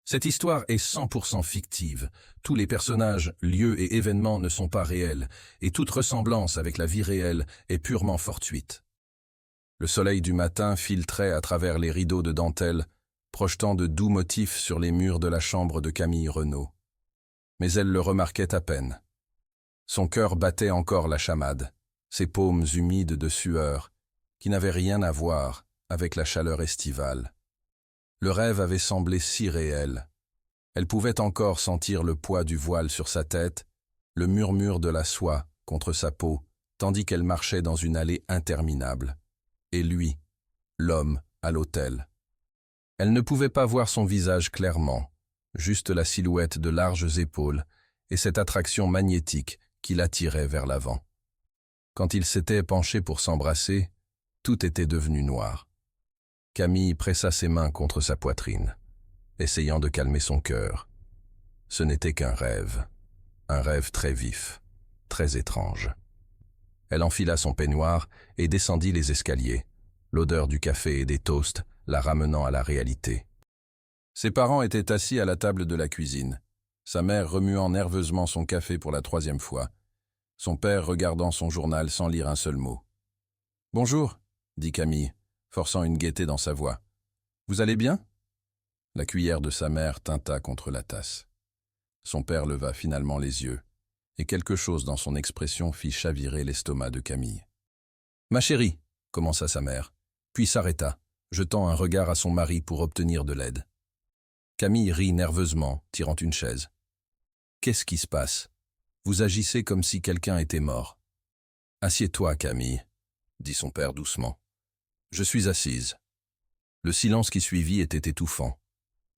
Cette histoire est 100% fictive. Tous les personnages, lieux et événements ne sont pas réels, et toute ressemblance avec la vie réelle est purement fortuite. Le soleil du matin filtrait à travers les rideaux de dentelle, projetant de doux motifs sur les murs de la chambre de Camille Renaud. Mais elle le remarquait à peine. Son cœur battait encore la chamade, ses paumes humides de sueur, qui n'avaient rien à voir avec la chaleur estivale. Le rêve avait semblé si réel. Elle pouvait encore sentir le poids du voile sur sa tête, le murmure de la soie contre sa peau, tandis qu'elle marchait dans une allée interminable. Et lui, l'homme, à l'autel. Elle ne pouvait pas voir son visage clairement, juste la silhouette de larges épaules et cette attraction magnétique qui l'attirait vers l'avant. Quand ils s'étaient penchés pour s'embrasser, tout était devenu noir. Camille pressa ses mains contre sa poitrine, essayant de calmer son cœur. Ce n'était qu'un rêve, un rêve très vif, très étrange. Elle enfila son peignoir et descendit les escaliers, l'odeur du café et des toasts la ramenant à la réalité. Ses parents étaient assis à la table de la cuisine, sa mère remuant nerveusement son café pour la 3e fois, son père regardant son journal sans lire un seul mot. « Bonjour », dit Camille, forçant une gaieté dans sa voix. « Vous allez bien ?» La cuillère de sa mère tinta contre la tasse. Son père leva finalement les yeux, et quelque chose dans son expression fit chavirer l'estomac de Camille. « Ma chérie », commença sa mère, puis s'arrêta, jetant un regard à son mari pour obtenir de l'aide. Camille rit nerveusement, tirant une chaise. « Qu'est-ce qui se passe? Vous agissez comme si quelqu'un était mort. »« Assieds-toi, Camille, » dit son père doucement. « Je suis assise. » Le silence qui suivit était étouffant.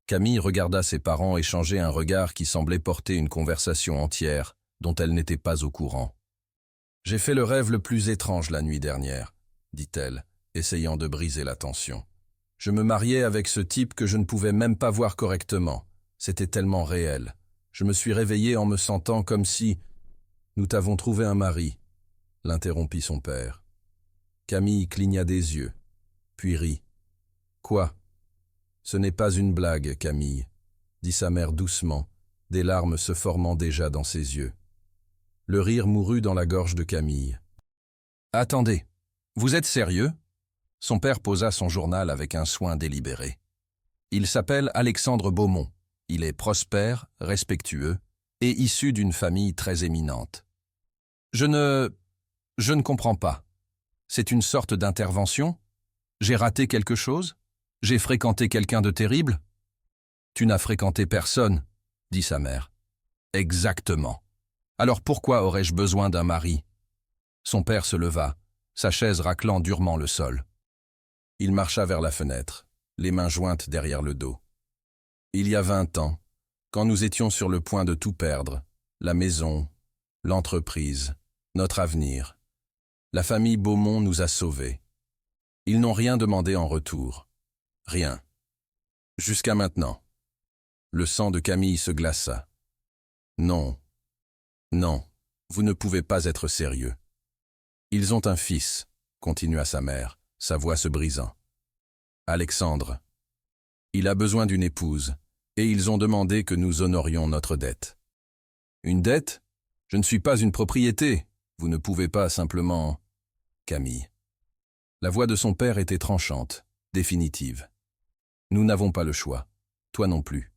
Camille regarda ses parents échanger un regard qui semblait porter une conversation entière, dont elle n'était pas au courant. « J'ai fait le rêve le plus étrange la nuit dernière, » dit-elle, essayant de briser la tension. « Je me mariais avec ce type que je ne pouvais même pas voir correctement. C'était tellement réel. Je me suis réveillée en me sentant comme si... »« Nous t'avons trouvé un mari, » l'interrompit son père. Camille cligna des yeux, puis rit. « Quoi ? Ce n'est pas une blague, Camille, » dit sa mère doucement, des larmes se formant déjà dans ses yeux. Le rire mourut dans la gorge de Camille. « Attendez, vous êtes sérieux ?» Son père posa son journal avec un soin délibéré. « Il s'appelle Alexandre Beaumont. Il est prospère, respectueux et issu d'une famille très éminente. Je ne comprends pas. C'est une sorte d'intervention? J'ai raté quelque chose? J'ai fréquenté quelqu'un de terrible? » « Tu n'as fréquenté personne, » dit sa mère. « Exactement. Alors pourquoi aurais-je besoin d'un mari ?» Son père se leva, sa chaise raclant durement le sol. Il marcha vers la fenêtre, les mains jointes derrière le dos. « Il y a 20 ans, quand nous étions sur le point de tout perdre, la maison, l'entreprise, notre avenir, la famille Beaumont nous a sauvés. Ils n'ont rien demandé en retour. Rien. Jusqu'à maintenant. » Le sang de Camille se glaça. « Non, non, vous ne pouvez pas être sérieux. »« Ils ont un fils, » continua sa mère, sa voix se brisant. « Alexandre. Il a besoin d'une épouse, et ils ont demandé que nous honorions notre dette. »« Une dette? Je ne suis pas une propriété. Vous ne pouvez pas simplement... » Camille. La voix de son père était tranchante, définitive. « Nous n'avons pas le choix. Toi non plus. »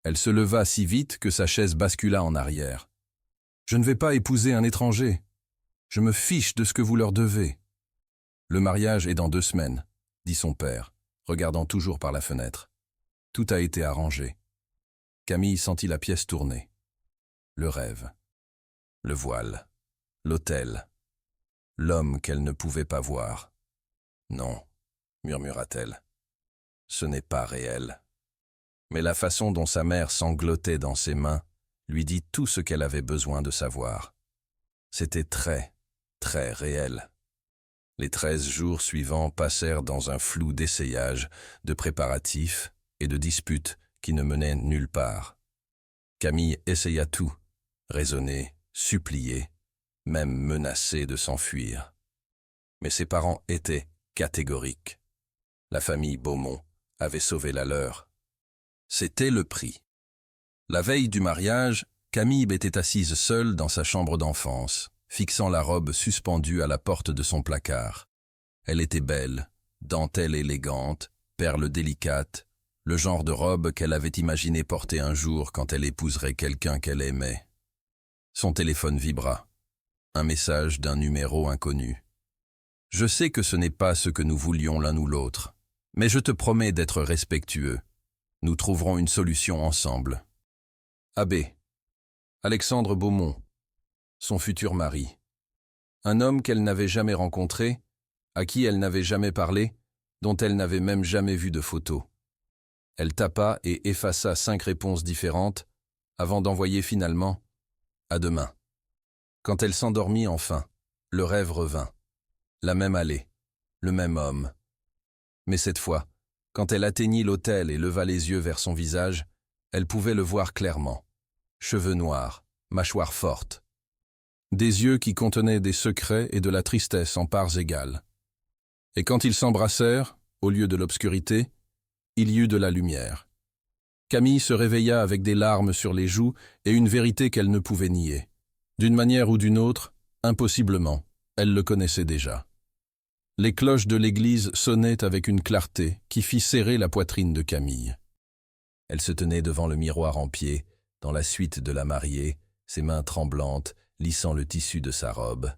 Elle se leva si vite que sa chaise bascula en arrière. « Je ne vais pas épouser un étranger. Je me fiche de ce que vous leur devez. »« Le mariage est dans 2 semaines, » dit son père, regardant toujours par la fenêtre. Tout a été arrangé. Camille sentit la pièce tourner. Le rêve. Le voile. L'hôtel. L'homme qu'elle ne pouvait pas voir. « Non, » murmura-t-elle. « Ce n'est pas réel. » Mais la façon dont sa mère sanglotait dans ses mains lui dit tout ce qu'elle avait besoin de savoir. C'était très, très réel. Les 13 jours suivants passèrent dans un flou d'essayage, de préparatifs et de disputes qui ne menaient nulle part. Camille essaya tout, raisonner, supplier, même menacer de s'enfuir. Mais ses parents étaient catégoriques. La famille Beaumont avait sauvé la leur. C'était le prix. La veille du mariage, Camille était assise seule dans sa chambre d'enfance, fixant la robe suspendue à la porte de son placard. Elle était belle, dentelle élégante, perles délicates, le genre de robe qu'elle avait imaginé porter un jour quand elle épouserait quelqu'un qu'elle aimait. Son téléphone vibra. Un message d'un numéro inconnu. « Je sais que ce n'est pas ce que nous voulions l'un ou l'autre, mais je te promets d'être respectueux. Nous trouverons une solution ensemble. » Abbé. Alexandre Beaumont. Son futur mari. Un homme qu'elle n'avait jamais rencontré, à qui elle n'avait jamais parlé, dont elle n'avait même jamais vu de photos. Elle tapa et effaça 5 réponses différentes, avant d'envoyer finalement « À demain ». Quand elle s'endormit enfin, le rêve revint. La même allée, le même homme. Mais cette fois, quand elle atteignit l'autel et leva les yeux vers son visage, elle pouvait le voir clairement. Cheveux noirs, mâchoire forte. Des yeux qui contenaient des secrets et de la tristesse en parts égales. Et quand ils s'embrassèrent, au lieu de l'obscurité, il y eut de la lumière. Camille se réveilla avec des larmes sur les joues et une vérité qu'elle ne pouvait nier. D'une manière ou d'une autre, impossiblement, elle le connaissait déjà. Les cloches de l'église sonnaient avec une clarté qui fit serrer la poitrine de Camille. Elle se tenait devant le miroir en pied, dans la suite de la mariée, ses mains tremblantes, lissant le tissu de sa robe.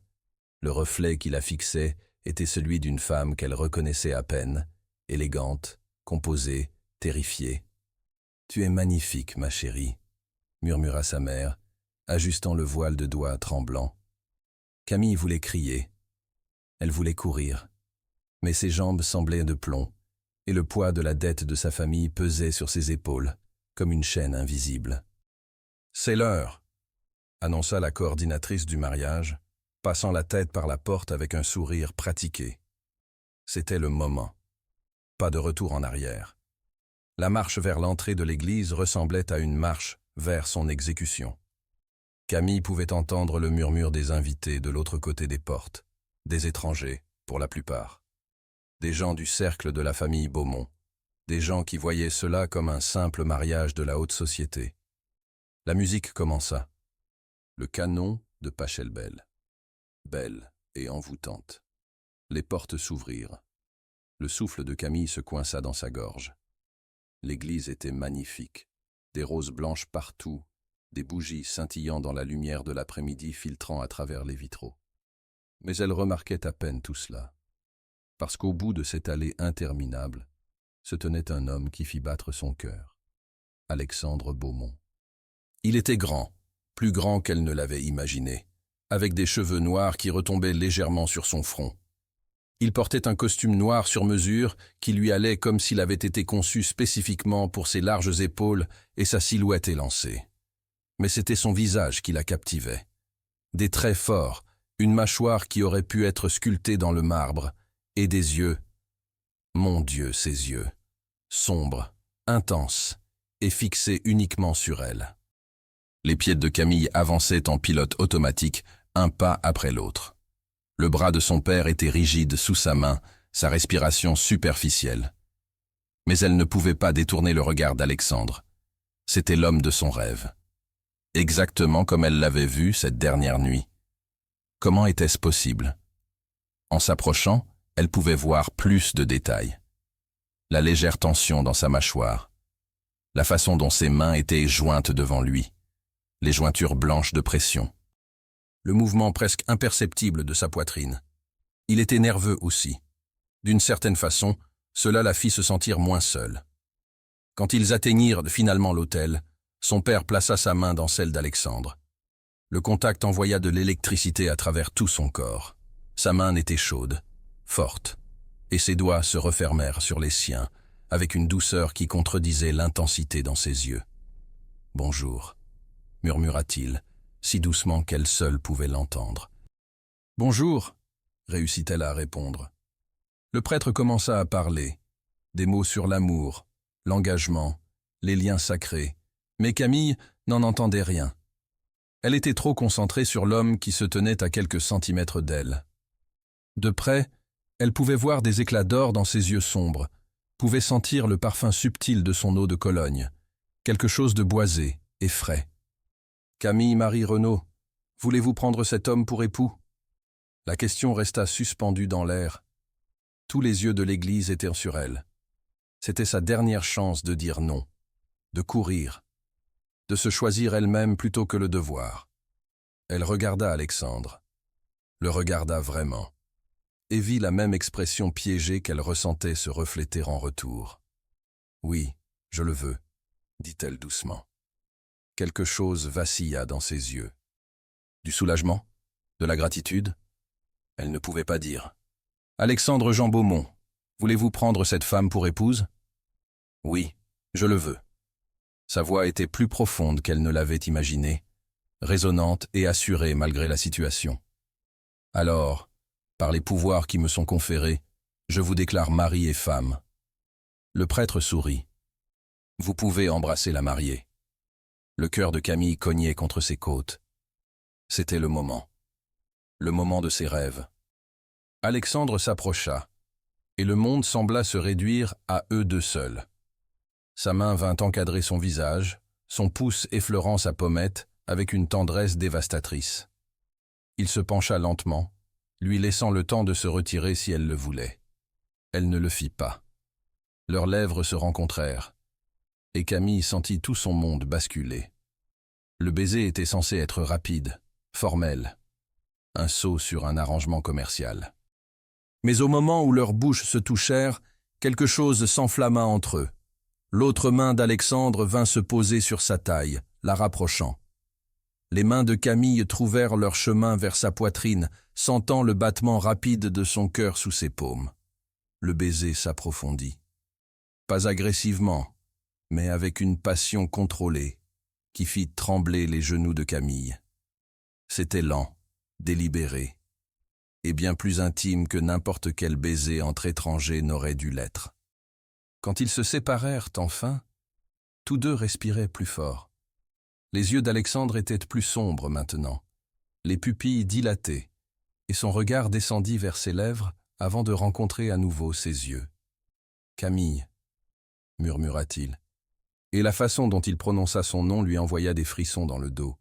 Le reflet qui la fixait était celui d'une femme qu'elle reconnaissait à peine, élégante, composée, terrifiée. « Tu es magnifique, ma chérie », murmura sa mère, ajustant le voile de doigts tremblant. Camille voulait crier. Elle voulait courir. Mais ses jambes semblaient de plomb, et le poids de la dette de sa famille pesait sur ses épaules, comme une chaîne invisible. « C'est l'heure », annonça la coordinatrice du mariage, passant la tête par la porte avec un sourire pratiqué. C'était le moment. Pas de retour en arrière. La marche vers l'entrée de l'église ressemblait à une marche vers son exécution. Camille pouvait entendre le murmure des invités de l'autre côté des portes, des étrangers, pour la plupart. Des gens du cercle de la famille Beaumont, des gens qui voyaient cela comme un simple mariage de la haute société. La musique commença. Le canon de Pachelbel. Belle et envoûtante. Les portes s'ouvrirent. Le souffle de Camille se coinça dans sa gorge. L'église était magnifique. Des roses blanches partout, des bougies scintillant dans la lumière de l'après-midi filtrant à travers les vitraux. Mais elle remarquait à peine tout cela, parce qu'au bout de cette allée interminable se tenait un homme qui fit battre son cœur. Alexandre Beaumont. Il était grand, plus grand qu'elle ne l'avait imaginé, avec des cheveux noirs qui retombaient légèrement sur son front. Il portait un costume noir sur mesure qui lui allait comme s'il avait été conçu spécifiquement pour ses larges épaules et sa silhouette élancée. Mais c'était son visage qui la captivait. Des traits forts, une mâchoire qui aurait pu être sculptée dans le marbre, et des yeux. Mon Dieu, ces yeux, sombres, intenses, et fixés uniquement sur elle. Les pieds de Camille avançaient en pilote automatique, un pas après l'autre. Le bras de son père était rigide sous sa main, sa respiration superficielle. Mais elle ne pouvait pas détourner le regard d'Alexandre. C'était l'homme de son rêve. Exactement comme elle l'avait vu cette dernière nuit. Comment était-ce possible? En s'approchant, elle pouvait voir plus de détails. La légère tension dans sa mâchoire, la façon dont ses mains étaient jointes devant lui, les jointures blanches de pression, le mouvement presque imperceptible de sa poitrine. Il était nerveux aussi. D'une certaine façon, cela la fit se sentir moins seule. Quand ils atteignirent finalement l'hôtel, son père plaça sa main dans celle d'Alexandre. Le contact envoya de l'électricité à travers tout son corps. Sa main était chaude, forte, et ses doigts se refermèrent sur les siens, avec une douceur qui contredisait l'intensité dans ses yeux. « Bonjour », murmura-t-il, si doucement qu'elle seule pouvait l'entendre. « Bonjour », réussit-elle à répondre. Le prêtre commença à parler, des mots sur l'amour, l'engagement, les liens sacrés, mais Camille n'en entendait rien. Elle était trop concentrée sur l'homme qui se tenait à quelques centimètres d'elle. De près, elle pouvait voir des éclats d'or dans ses yeux sombres, pouvait sentir le parfum subtil de son eau de Cologne, quelque chose de boisé et frais. « Camille Marie Renaud, voulez-vous prendre cet homme pour époux ?» La question resta suspendue dans l'air. Tous les yeux de l'Église étaient sur elle. C'était sa dernière chance de dire non, de courir, de se choisir elle-même plutôt que le devoir. Elle regarda Alexandre, le regarda vraiment, et vit la même expression piégée qu'elle ressentait se refléter en retour. « Oui, je le veux », dit-elle doucement. Quelque chose vacilla dans ses yeux. Du soulagement? De la gratitude? Elle ne pouvait pas dire. « Alexandre Jean Beaumont, voulez-vous prendre cette femme pour épouse ?»« Oui, je le veux. » Sa voix était plus profonde qu'elle ne l'avait imaginé, résonnante et assurée malgré la situation. « Alors, par les pouvoirs qui me sont conférés, je vous déclare mari et femme. » Le prêtre sourit. « Vous pouvez embrasser la mariée. » Le cœur de Camille cognait contre ses côtes. C'était le moment de ses rêves. Alexandre s'approcha, et le monde sembla se réduire à eux deux seuls. Sa main vint encadrer son visage, son pouce effleurant sa pommette avec une tendresse dévastatrice. Il se pencha lentement, lui laissant le temps de se retirer si elle le voulait. Elle ne le fit pas. Leurs lèvres se rencontrèrent, et Camille sentit tout son monde basculer. Le baiser était censé être rapide, formel, un saut sur un arrangement commercial. Mais au moment où leurs bouches se touchèrent, quelque chose s'enflamma entre eux. L'autre main d'Alexandre vint se poser sur sa taille, la rapprochant. Les mains de Camille trouvèrent leur chemin vers sa poitrine, sentant le battement rapide de son cœur sous ses paumes. Le baiser s'approfondit. Pas agressivement, mais avec une passion contrôlée, qui fit trembler les genoux de Camille. C'était lent, délibéré, et bien plus intime que n'importe quel baiser entre étrangers n'aurait dû l'être. Quand ils se séparèrent enfin, tous deux respiraient plus fort. Les yeux d'Alexandre étaient plus sombres maintenant, les pupilles dilatées, et son regard descendit vers ses lèvres avant de rencontrer à nouveau ses yeux. « Camille » murmura-t-il, et la façon dont il prononça son nom lui envoya des frissons dans le dos.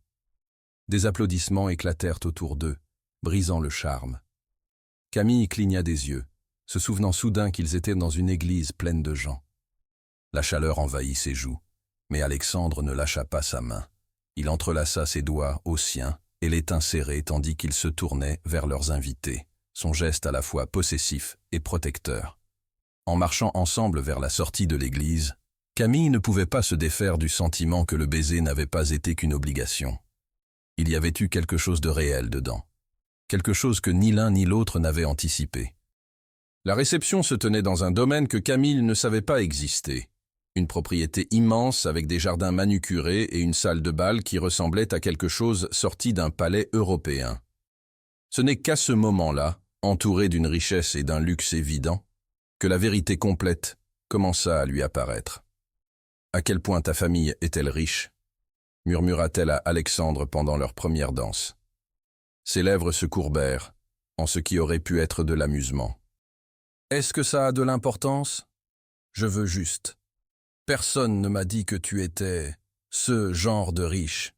Des applaudissements éclatèrent autour d'eux, brisant le charme. Camille cligna des yeux, se souvenant soudain qu'ils étaient dans une église pleine de gens. La chaleur envahit ses joues, mais Alexandre ne lâcha pas sa main. Il entrelaça ses doigts aux siens et les tint serrés tandis qu'il se tournait vers leurs invités, son geste à la fois possessif et protecteur. En marchant ensemble vers la sortie de l'église, Camille ne pouvait pas se défaire du sentiment que le baiser n'avait pas été qu'une obligation. Il y avait eu quelque chose de réel dedans, quelque chose que ni l'un ni l'autre n'avaient anticipé. La réception se tenait dans un domaine que Camille ne savait pas exister. Une propriété immense avec des jardins manucurés et une salle de bal qui ressemblait à quelque chose sorti d'un palais européen. Ce n'est qu'à ce moment-là, entouré d'une richesse et d'un luxe évident, que la vérité complète commença à lui apparaître. « À quel point ta famille est-elle riche ?» murmura-t-elle à Alexandre pendant leur première danse. Ses lèvres se courbèrent, en ce qui aurait pu être de l'amusement. « Est-ce que ça a de l'importance ? Je veux juste. Personne ne m'a dit que tu étais ce genre de riche.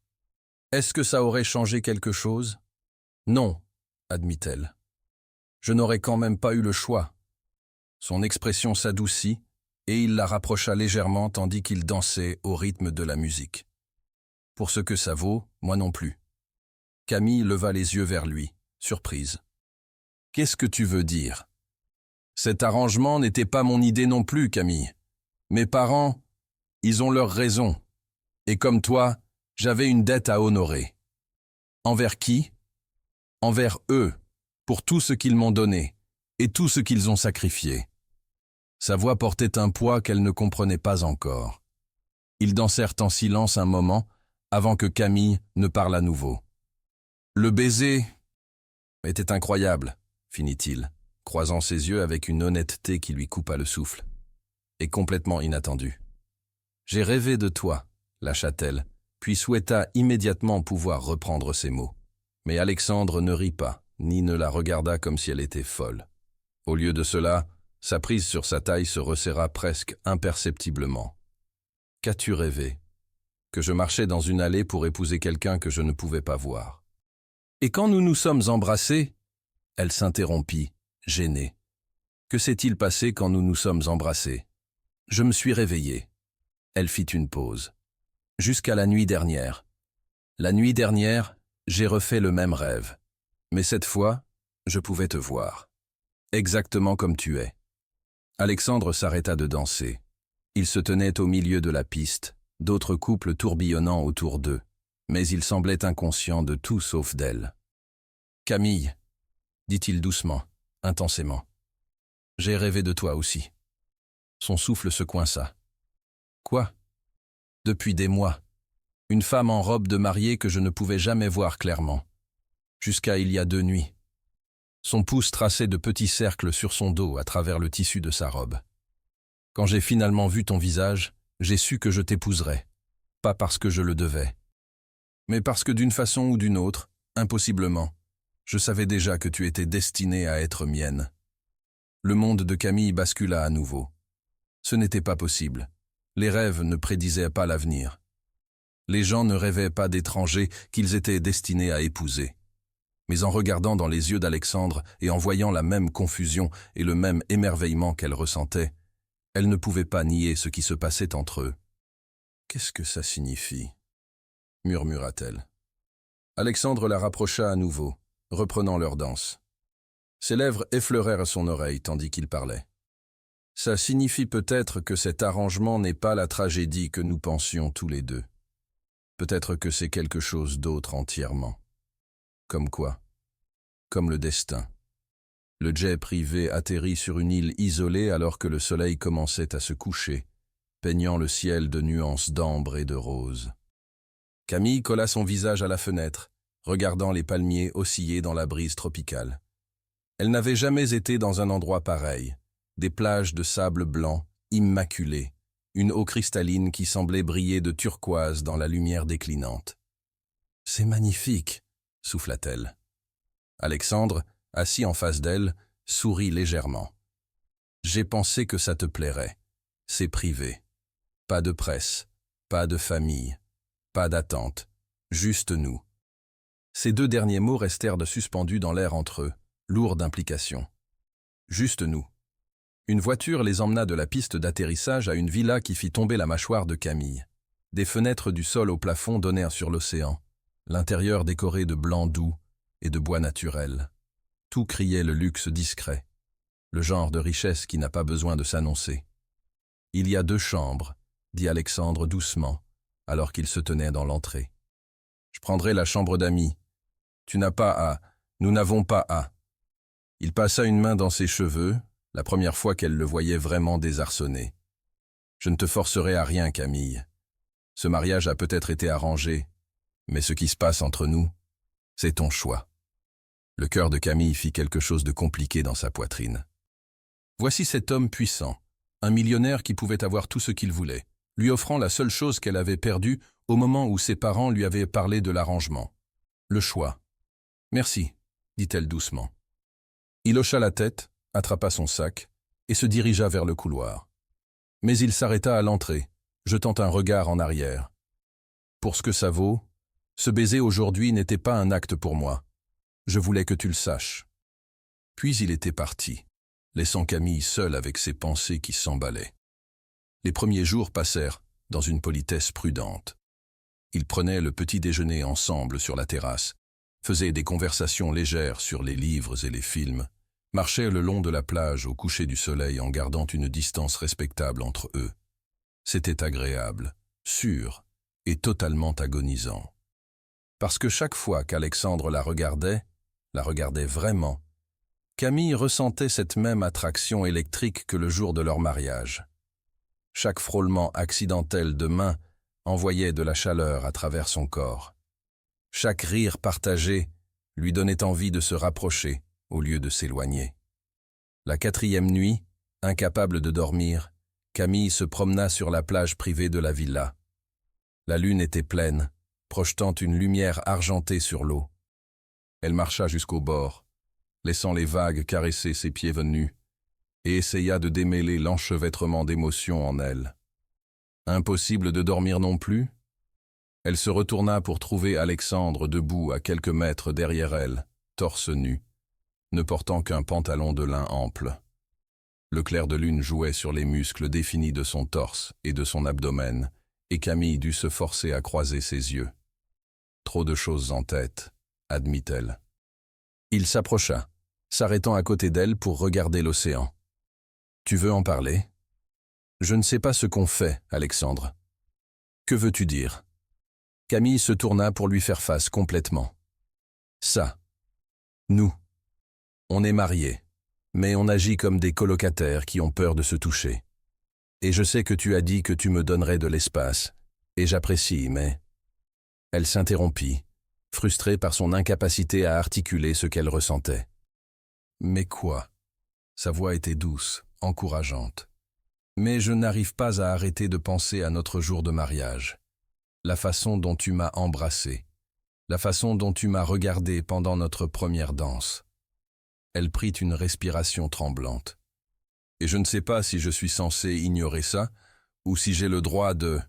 Est-ce que ça aurait changé quelque chose ? Non, admit-elle. Je n'aurais quand même pas eu le choix. Son expression s'adoucit et il la rapprocha légèrement tandis qu'il dansait au rythme de la musique. Pour ce que ça vaut, moi non plus. Camille leva les yeux vers lui, surprise. Qu'est-ce que tu veux dire ? Cet arrangement n'était pas mon idée non plus, Camille. Mes parents, ils ont leurs raisons. Et comme toi, j'avais une dette à honorer. Envers qui ? Envers eux, pour tout ce qu'ils m'ont donné, et tout ce qu'ils ont sacrifié. Sa voix portait un poids qu'elle ne comprenait pas encore. Ils dansèrent en silence un moment, avant que Camille ne parle à nouveau. Le baiser était incroyable, finit-il, croisant ses yeux avec une honnêteté qui lui coupa le souffle. Et complètement inattendu. J'ai rêvé de toi, lâcha-t-elle, puis souhaita immédiatement pouvoir reprendre ses mots. Mais Alexandre ne rit pas, ni ne la regarda comme si elle était folle. Au lieu de cela, sa prise sur sa taille se resserra presque imperceptiblement. Qu'as-tu rêvé ? que je marchais dans une allée pour épouser quelqu'un que je ne pouvais pas voir. Et quand nous nous sommes embrassés, elle s'interrompit, gênée. Que s'est-il passé quand nous nous sommes embrassés? Je me suis réveillé. Elle fit une pause. Jusqu'à la nuit dernière. La nuit dernière, j'ai refait le même rêve. Mais cette fois, je pouvais te voir. Exactement comme tu es. Alexandre s'arrêta de danser. Il se tenait au milieu de la piste, d'autres couples tourbillonnant autour d'eux, mais il semblait inconscient de tout sauf d'elle. « Camille, dit-il doucement, intensément. J'ai rêvé de toi aussi. » Son souffle se coinça. « Quoi ? » ?»« Depuis des mois. Une femme en robe de mariée que je ne pouvais jamais voir clairement. Jusqu'à il y a 2 nuits. » Son pouce traçait de petits cercles sur son dos à travers le tissu de sa robe. « Quand j'ai finalement vu ton visage, j'ai su que je t'épouserais. Pas parce que je le devais. Mais parce que d'une façon ou d'une autre, impossiblement, je savais déjà que tu étais destinée à être mienne. » Le monde de Camille bascula à nouveau. Ce n'était pas possible. Les rêves ne prédisaient pas l'avenir. Les gens ne rêvaient pas d'étrangers qu'ils étaient destinés à épouser. Mais en regardant dans les yeux d'Alexandre et en voyant la même confusion et le même émerveillement qu'elle ressentait, elle ne pouvait pas nier ce qui se passait entre eux. « Qu'est-ce que ça signifie ?» murmura-t-elle. Alexandre la rapprocha à nouveau, reprenant leur danse. Ses lèvres effleurèrent son oreille tandis qu'il parlait. « Ça signifie peut-être que cet arrangement n'est pas la tragédie que nous pensions tous les deux. Peut-être que c'est quelque chose d'autre entièrement. Comme quoi? Comme le destin. » Le jet privé atterrit sur une île isolée alors que le soleil commençait à se coucher, peignant le ciel de nuances d'ambre et de rose. Camille colla son visage à la fenêtre, regardant les palmiers osciller dans la brise tropicale. Elle n'avait jamais été dans un endroit pareil, des plages de sable blanc, immaculées, une eau cristalline qui semblait briller de turquoise dans la lumière déclinante. « C'est magnifique !» souffla-t-elle. Alexandre, assis en face d'elle, sourit légèrement. « J'ai pensé que ça te plairait. C'est privé. Pas de presse, pas de famille, pas d'attente, juste nous. » Ces 2 derniers mots restèrent suspendus dans l'air entre eux, lourds d'implications. Juste nous. Une voiture les emmena de la piste d'atterrissage à une villa qui fit tomber la mâchoire de Camille. Des fenêtres du sol au plafond donnèrent sur l'océan, l'intérieur décoré de blanc doux et de bois naturel. Tout criait le luxe discret, le genre de richesse qui n'a pas besoin de s'annoncer. « Il y a 2 chambres, » dit Alexandre doucement, alors qu'il se tenait dans l'entrée. « Je prendrai la chambre d'amis. Tu n'as pas à, nous n'avons pas à. » Il passa une main dans ses cheveux, la première fois qu'elle le voyait vraiment désarçonné. « Je ne te forcerai à rien, Camille. Ce mariage a peut-être été arrangé, mais ce qui se passe entre nous, c'est ton choix. » Le cœur de Camille fit quelque chose de compliqué dans sa poitrine. Voici cet homme puissant, un millionnaire qui pouvait avoir tout ce qu'il voulait, lui offrant la seule chose qu'elle avait perdue au moment où ses parents lui avaient parlé de l'arrangement. Le choix. « Merci, » dit-elle doucement. Il hocha la tête, attrapa son sac et se dirigea vers le couloir. Mais il s'arrêta à l'entrée, jetant un regard en arrière. « Pour ce que ça vaut, ce baiser aujourd'hui n'était pas un acte pour moi. Je voulais que tu le saches. » Puis il était parti, laissant Camille seule avec ses pensées qui s'emballaient. Les premiers jours passèrent dans une politesse prudente. Ils prenaient le petit déjeuner ensemble sur la terrasse, faisaient des conversations légères sur les livres et les films, marchaient le long de la plage au coucher du soleil en gardant une distance respectable entre eux. C'était agréable, sûr et totalement agonisant. Parce que chaque fois qu'Alexandre la regardait vraiment, Camille ressentait cette même attraction électrique que le jour de leur mariage. Chaque frôlement accidentel de mains envoyait de la chaleur à travers son corps. Chaque rire partagé lui donnait envie de se rapprocher au lieu de s'éloigner. La 4e nuit, incapable de dormir, Camille se promena sur la plage privée de la villa. La lune était pleine, projetant une lumière argentée sur l'eau. Elle marcha jusqu'au bord, laissant les vagues caresser ses pieds nus, et essaya de démêler l'enchevêtrement d'émotions en elle. Impossible de dormir non plus? Elle se retourna pour trouver Alexandre debout à quelques mètres derrière elle, torse nu, ne portant qu'un pantalon de lin ample. Le clair de lune jouait sur les muscles définis de son torse et de son abdomen, et Camille dut se forcer à croiser ses yeux. Trop de choses en tête, admit-elle. Il s'approcha, s'arrêtant à côté d'elle pour regarder l'océan. « Tu veux en parler ?»« Je ne sais pas ce qu'on fait, Alexandre. »« Que veux-tu dire ?» Camille se tourna pour lui faire face complètement. « Ça. Nous. On est mariés, mais on agit comme des colocataires qui ont peur de se toucher. Et je sais que tu as dit que tu me donnerais de l'espace, et j'apprécie, mais… » Elle s'interrompit, frustrée par son incapacité à articuler ce qu'elle ressentait. « Mais quoi ?» Sa voix était douce, encourageante. « Mais je n'arrive pas à arrêter de penser à notre jour de mariage. La façon dont tu m'as embrassé, la façon dont tu m'as regardé pendant notre première danse. » Elle prit une respiration tremblante. « Et je ne sais pas si je suis censé ignorer ça, ou si j'ai le droit de… »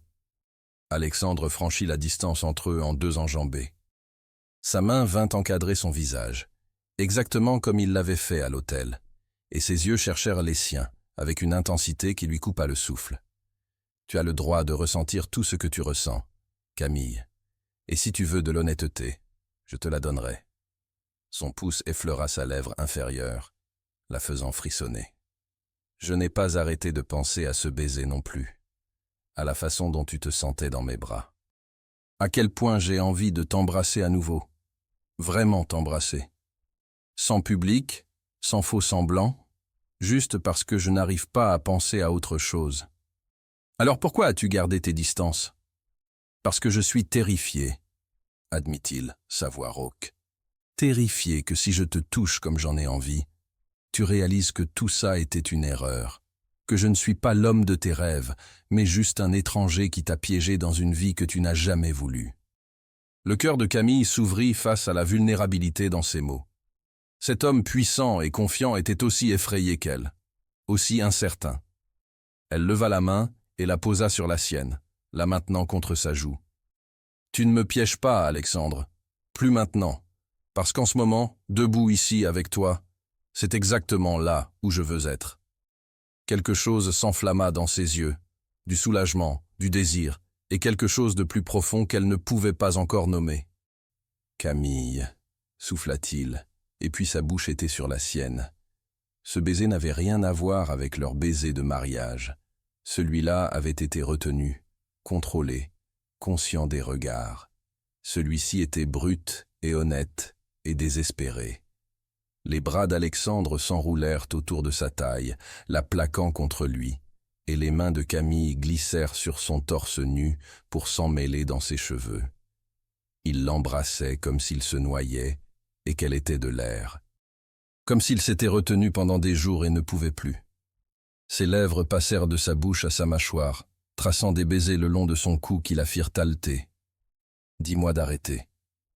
Alexandre franchit la distance entre eux en deux enjambées. Sa main vint encadrer son visage, exactement comme il l'avait fait à l'hôtel, et ses yeux cherchèrent les siens, avec une intensité qui lui coupa le souffle. « Tu as le droit de ressentir tout ce que tu ressens, Camille, et si tu veux de l'honnêteté, je te la donnerai. » Son pouce effleura sa lèvre inférieure, la faisant frissonner. « Je n'ai pas arrêté de penser à ce baiser non plus, à la façon dont tu te sentais dans mes bras. À quel point j'ai envie de t'embrasser à nouveau, vraiment t'embrasser. Sans public, sans faux semblant, juste parce que je n'arrive pas à penser à autre chose. Alors pourquoi as-tu gardé tes distances ? Parce que je suis terrifié, admit-il, sa voix rauque. Terrifié que si je te touche comme j'en ai envie, tu réalises que tout ça était une erreur, que je ne suis pas l'homme de tes rêves, mais juste un étranger qui t'a piégé dans une vie que tu n'as jamais voulu. » Le cœur de Camille s'ouvrit face à la vulnérabilité dans ses mots. Cet homme puissant et confiant était aussi effrayé qu'elle, aussi incertain. Elle leva la main et la posa sur la sienne, la maintenant contre sa joue. « Tu ne me pièges pas, Alexandre, plus maintenant, parce qu'en ce moment, debout ici avec toi, c'est exactement là où je veux être. » Quelque chose s'enflamma dans ses yeux, du soulagement, du désir, et quelque chose de plus profond qu'elle ne pouvait pas encore nommer. « Camille » souffla-t-il, et puis sa bouche était sur la sienne. Ce baiser n'avait rien à voir avec leur baiser de mariage. Celui-là avait été retenu, contrôlé, conscient des regards. Celui-ci était brut et honnête et désespéré. Les bras d'Alexandre s'enroulèrent autour de sa taille, la plaquant contre lui, et les mains de Camille glissèrent sur son torse nu pour s'emmêler dans ses cheveux. Il l'embrassait comme s'il se noyait et qu'elle était de l'air, comme s'il s'était retenu pendant des jours et ne pouvait plus. Ses lèvres passèrent de sa bouche à sa mâchoire, traçant des baisers le long de son cou qui la firent haleter. « Dis-moi d'arrêter »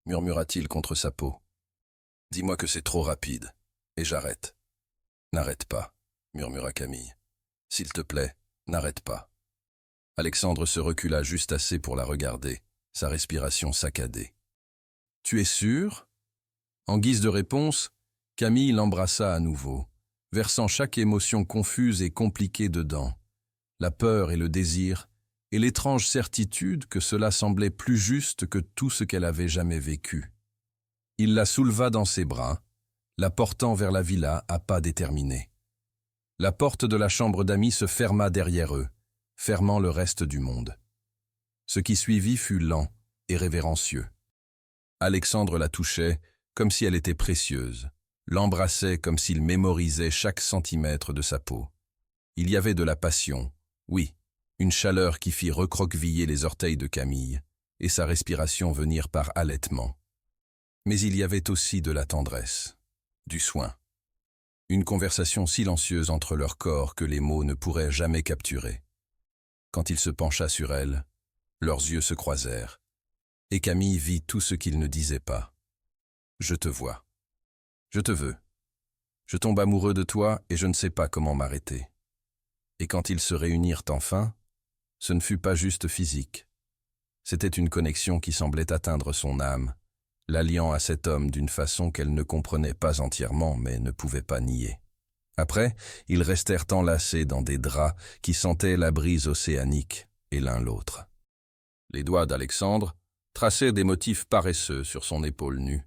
murmura-t-il contre sa peau. « Dis-moi que c'est trop rapide, et j'arrête. »« N'arrête pas, » murmura Camille. « S'il te plaît, n'arrête pas. » Alexandre se recula juste assez pour la regarder, sa respiration saccadée. « Tu es sûr ?» En guise de réponse, Camille l'embrassa à nouveau, versant chaque émotion confuse et compliquée dedans, la peur et le désir, et l'étrange certitude que cela semblait plus juste que tout ce qu'elle avait jamais vécu. Il la souleva dans ses bras, la portant vers la villa à pas déterminés. La porte de la chambre d'amis se ferma derrière eux, fermant le reste du monde. Ce qui suivit fut lent et révérencieux. Alexandre la touchait comme si elle était précieuse, l'embrassait comme s'il mémorisait chaque centimètre de sa peau. Il y avait de la passion, oui, une chaleur qui fit recroqueviller les orteils de Camille, et sa respiration venir par halètement. Mais il y avait aussi de la tendresse, du soin. Une conversation silencieuse entre leurs corps que les mots ne pourraient jamais capturer. Quand il se pencha sur elle, leurs yeux se croisèrent, et Camille vit tout ce qu'il ne disait pas. « Je te vois. Je te veux. Je tombe amoureux de toi et je ne sais pas comment m'arrêter. » Et quand ils se réunirent enfin, ce ne fut pas juste physique. C'était une connexion qui semblait atteindre son âme, l'alliant à cet homme d'une façon qu'elle ne comprenait pas entièrement mais ne pouvait pas nier. Après, ils restèrent enlacés dans des draps qui sentaient la brise océanique, et l'un l'autre. Les doigts d'Alexandre traçaient des motifs paresseux sur son épaule nue,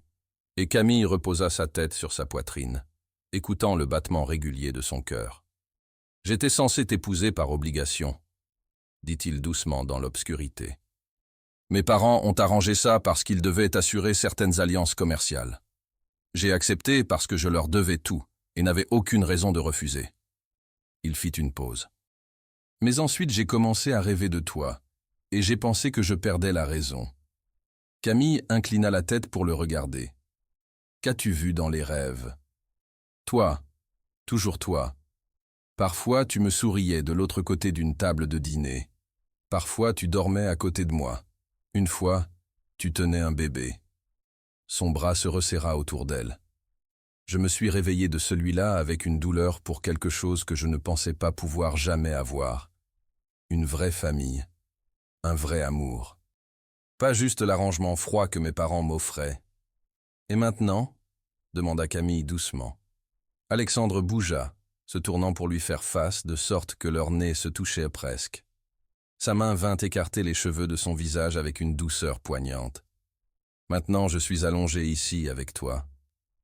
et Camille reposa sa tête sur sa poitrine, écoutant le battement régulier de son cœur. « J'étais censé t'épouser par obligation, » dit-il doucement dans l'obscurité. « Mes parents ont arrangé ça parce qu'ils devaient assurer certaines alliances commerciales. J'ai accepté parce que je leur devais tout et n'avais aucune raison de refuser. » Il fit une pause. « Mais ensuite j'ai commencé à rêver de toi, et j'ai pensé que je perdais la raison. » Camille inclina la tête pour le regarder. « Qu'as-tu vu dans les rêves ? Toi, toujours toi. Parfois tu me souriais de l'autre côté d'une table de dîner. Parfois tu dormais à côté de moi. Une fois, tu tenais un bébé. » Son bras se resserra autour d'elle. « Je me suis réveillé de celui-là avec une douleur pour quelque chose que je ne pensais pas pouvoir jamais avoir. Une vraie famille. Un vrai amour. Pas juste l'arrangement froid que mes parents m'offraient. »« Et maintenant ?» demanda Camille doucement. Alexandre bougea, se tournant pour lui faire face de sorte que leurs nez se touchaient presque. Sa main vint écarter les cheveux de son visage avec une douceur poignante. « Maintenant je suis allongé ici avec toi.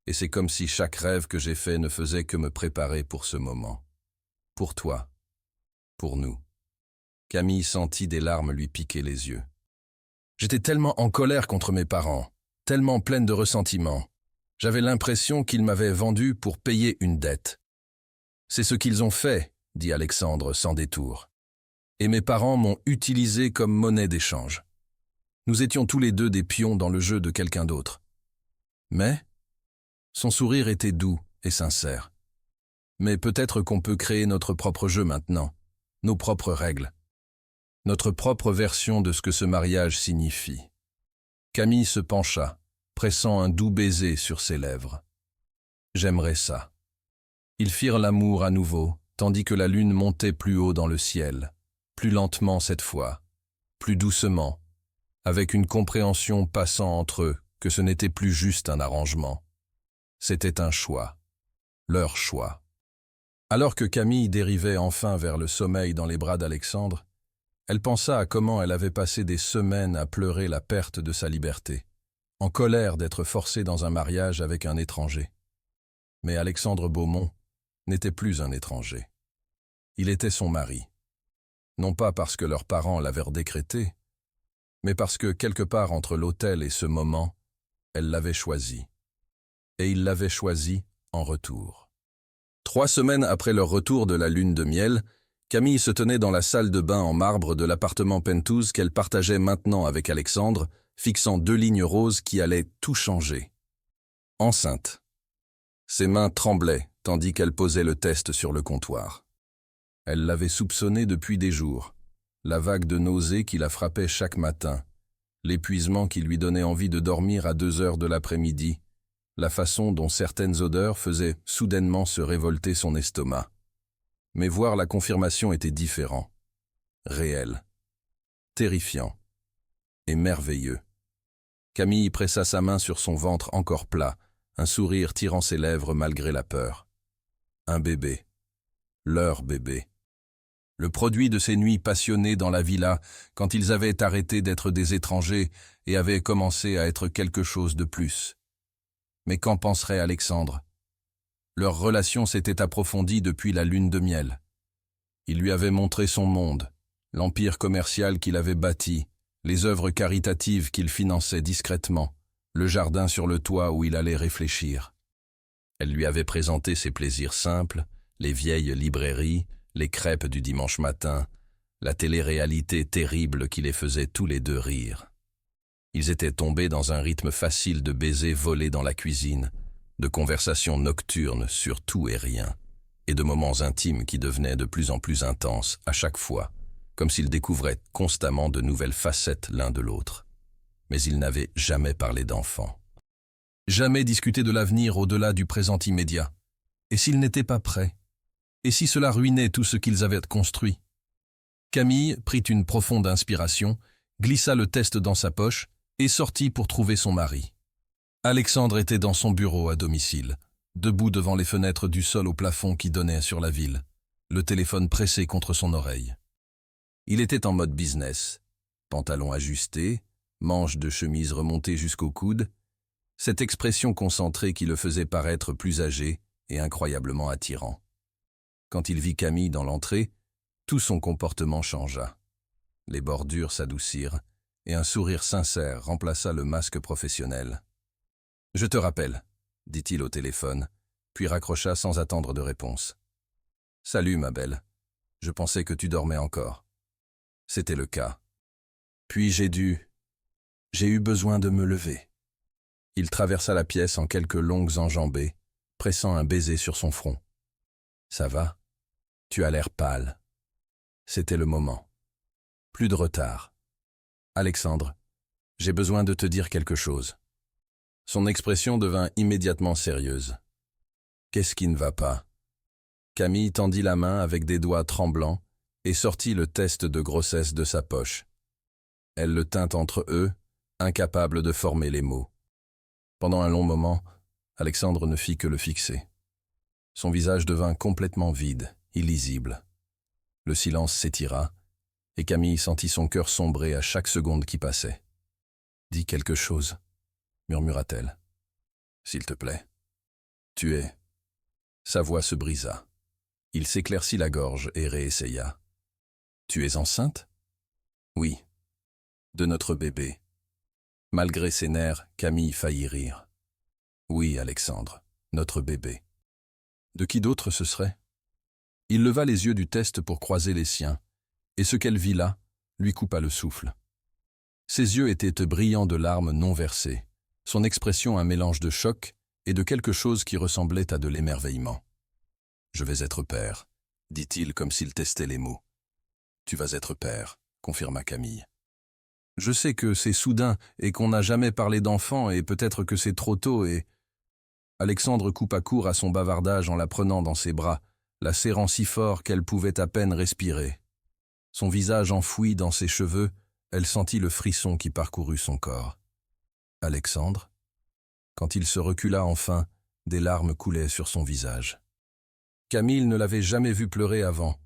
Et c'est comme si chaque rêve que j'ai fait ne faisait que me préparer pour ce moment. Pour toi. Pour nous. » Camille sentit des larmes lui piquer les yeux. « J'étais tellement en colère contre mes parents, tellement pleine de ressentiment. J'avais l'impression qu'ils m'avaient vendu pour payer une dette. »« C'est ce qu'ils ont fait, » dit Alexandre sans détour. « Et mes parents m'ont utilisé comme monnaie d'échange. Nous étions tous les deux des pions dans le jeu de quelqu'un d'autre. Mais son sourire était doux et sincère. Mais peut-être qu'on peut créer notre propre jeu maintenant, nos propres règles, notre propre version de ce que ce mariage signifie. » Camille se pencha, pressant un doux baiser sur ses lèvres. « J'aimerais ça. » Ils firent l'amour à nouveau, tandis que la lune montait plus haut dans le ciel, plus lentement cette fois, plus doucement, avec une compréhension passant entre eux que ce n'était plus juste un arrangement. C'était un choix, leur choix. Alors que Camille dérivait enfin vers le sommeil dans les bras d'Alexandre, elle pensa à comment elle avait passé des semaines à pleurer la perte de sa liberté, en colère d'être forcée dans un mariage avec un étranger. Mais Alexandre Beaumont n'était plus un étranger. Il était son mari. Non pas parce que leurs parents l'avaient décrété, mais parce que quelque part entre l'autel et ce moment, elle l'avait choisi. Et il l'avait choisi en retour. 3 semaines après leur retour de la lune de miel, Camille se tenait dans la salle de bain en marbre de l'appartement Penthouse qu'elle partageait maintenant avec Alexandre, fixant 2 lignes roses qui allaient tout changer. Enceinte. Ses mains tremblaient tandis qu'elle posait le test sur le comptoir. Elle l'avait soupçonné depuis des jours, la vague de nausées qui la frappait chaque matin, l'épuisement qui lui donnait envie de dormir à 2 heures de l'après-midi, la façon dont certaines odeurs faisaient soudainement se révolter son estomac. Mais voir la confirmation était différent, réel, terrifiant et merveilleux. Camille pressa sa main sur son ventre encore plat, un sourire tirant ses lèvres malgré la peur. Un bébé, leur bébé. Le produit de ces nuits passionnées dans la villa, quand ils avaient arrêté d'être des étrangers et avaient commencé à être quelque chose de plus. Mais qu'en penserait Alexandre? Leur relation s'était approfondie depuis la lune de miel. Il lui avait montré son monde, l'empire commercial qu'il avait bâti, les œuvres caritatives qu'il finançait discrètement, le jardin sur le toit où il allait réfléchir. Elle lui avait présenté ses plaisirs simples, les vieilles librairies, les crêpes du dimanche matin, la télé-réalité terrible qui les faisait tous les deux rire. Ils étaient tombés dans un rythme facile de baisers volés dans la cuisine, de conversations nocturnes sur tout et rien, et de moments intimes qui devenaient de plus en plus intenses à chaque fois, comme s'ils découvraient constamment de nouvelles facettes l'un de l'autre. Mais ils n'avaient jamais parlé d'enfants. Jamais discuté de l'avenir au-delà du présent immédiat. Et s'ils n'étaient pas prêts? Et si cela ruinait tout ce qu'ils avaient construit? Camille prit une profonde inspiration glissa le test dans sa poche et sortit pour trouver son mari. Alexandre était dans son bureau à domicile, debout devant les fenêtres du sol au plafond qui donnaient sur la ville, le téléphone pressé contre son oreille. Il était en mode business, pantalon ajusté, manches de chemise remontées jusqu'au coude, cette expression concentrée qui le faisait paraître plus âgé et incroyablement attirant. Quand il vit Camille dans l'entrée, tout son comportement changea. Les bordures s'adoucirent et un sourire sincère remplaça le masque professionnel. « Je te rappelle », dit-il au téléphone, puis raccrocha sans attendre de réponse. « Salut, ma belle. Je pensais que tu dormais encore. » C'était le cas. Puis j'ai eu besoin de me lever. Il traversa la pièce en quelques longues enjambées, pressant un baiser sur son front. « Ça va? Tu as l'air pâle. » C'était le moment. Plus de retard. « Alexandre, j'ai besoin de te dire quelque chose. » Son expression devint immédiatement sérieuse. « Qu'est-ce qui ne va pas ?» Camille tendit la main avec des doigts tremblants et sortit le test de grossesse de sa poche. Elle le tint entre eux, incapable de former les mots. Pendant un long moment, Alexandre ne fit que le fixer. Son visage devint complètement vide, illisible. Le silence s'étira, et Camille sentit son cœur sombrer à chaque seconde qui passait. « Dis quelque chose, » murmura-t-elle. « S'il te plaît. Tu es... » Sa voix se brisa. Il s'éclaircit la gorge et réessaya. « Tu es enceinte ?»« Oui. De notre bébé. » Malgré ses nerfs, Camille faillit rire. « Oui, Alexandre, notre bébé. » De qui d'autre ce serait? Il leva les yeux du test pour croiser les siens, et ce qu'elle vit là lui coupa le souffle. Ses yeux étaient brillants de larmes non versées, son expression un mélange de choc et de quelque chose qui ressemblait à de l'émerveillement. « Je vais être père, » dit-il comme s'il testait les mots. « Tu vas être père, » confirma Camille. « Je sais que c'est soudain et qu'on n'a jamais parlé d'enfant et peut-être que c'est trop tôt et... » Alexandre coupa court à son bavardage en la prenant dans ses bras, la serrant si fort qu'elle pouvait à peine respirer. Son visage enfoui dans ses cheveux, elle sentit le frisson qui parcourut son corps. « Alexandre ?» Quand il se recula enfin, des larmes coulaient sur son visage. Camille ne l'avait jamais vu pleurer avant,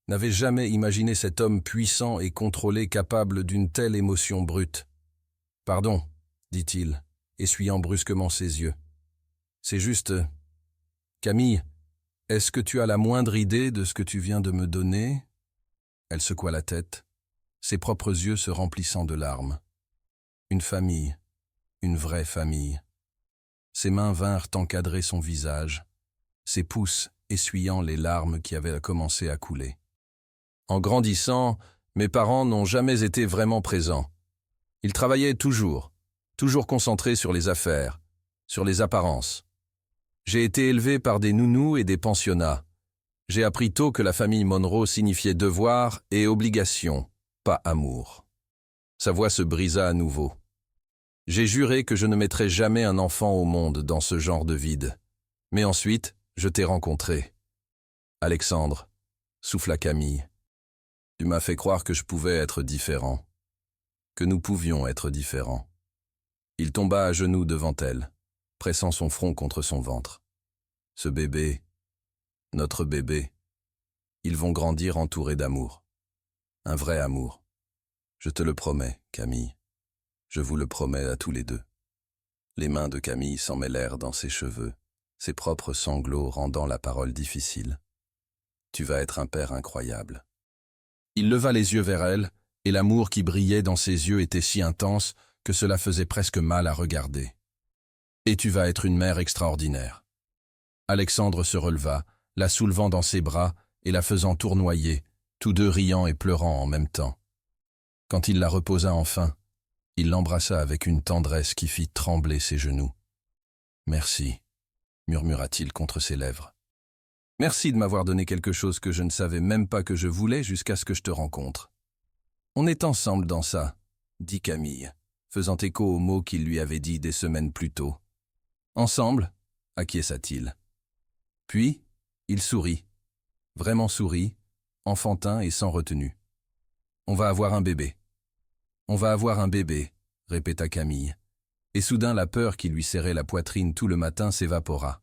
n'avait jamais imaginé cet homme puissant et contrôlé capable d'une telle émotion brute. « Pardon, » dit-il, essuyant brusquement ses yeux. « C'est juste... Camille, est-ce que tu as la moindre idée de ce que tu viens de me donner ?» Elle secoua la tête, ses propres yeux se remplissant de larmes. Une famille, une vraie famille. Ses mains vinrent encadrer son visage, ses pouces essuyant les larmes qui avaient commencé à couler. En grandissant, mes parents n'ont jamais été vraiment présents. Ils travaillaient toujours concentrés sur les affaires, sur les apparences. J'ai été élevé par des nounous et des pensionnats. J'ai appris tôt que la famille Monroe signifiait devoir et obligation, pas amour. Sa voix se brisa à nouveau. J'ai juré que je ne mettrais jamais un enfant au monde dans ce genre de vide. Mais ensuite, je t'ai rencontré. Alexandre, souffla Camille. Tu m'as fait croire que je pouvais être différent, que nous pouvions être différents. Il tomba à genoux devant elle, pressant son front contre son ventre. Ce bébé, notre bébé, ils vont grandir entourés d'amour. Un vrai amour. Je te le promets, Camille. Je vous le promets à tous les deux. Les mains de Camille s'en mêlèrent dans ses cheveux, ses propres sanglots rendant la parole difficile. Tu vas être un père incroyable. Il leva les yeux vers elle, et l'amour qui brillait dans ses yeux était si intense que cela faisait presque mal à regarder. Et tu vas être une mère extraordinaire. Alexandre se releva, la soulevant dans ses bras et la faisant tournoyer, tous deux riant et pleurant en même temps. Quand il la reposa enfin, il l'embrassa avec une tendresse qui fit trembler ses genoux. « Merci » murmura-t-il contre ses lèvres. « Merci de m'avoir donné quelque chose que je ne savais même pas que je voulais jusqu'à ce que je te rencontre. »« On est ensemble dans ça, » dit Camille, faisant écho aux mots qu'il lui avait dit des semaines plus tôt. « Ensemble » acquiesça-t-il. Puis, il sourit, vraiment sourit, enfantin et sans retenue. « On va avoir un bébé. On va avoir un bébé, répéta Camille. Et soudain la peur qui lui serrait la poitrine tout le matin s'évapora.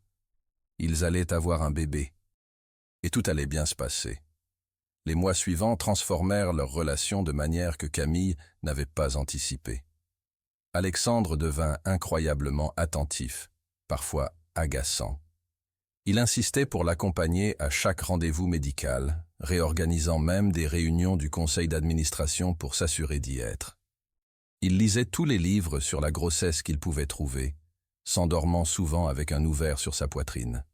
Ils allaient avoir un bébé. Et tout allait bien se passer. Les mois suivants transformèrent leur relation de manière que Camille n'avait pas anticipé. Alexandre devint incroyablement attentif, parfois agaçant. Il insistait pour l'accompagner à chaque rendez-vous médical, réorganisant même des réunions du conseil d'administration pour s'assurer d'y être. Il lisait tous les livres sur la grossesse qu'il pouvait trouver, s'endormant souvent avec un ouvert sur sa poitrine.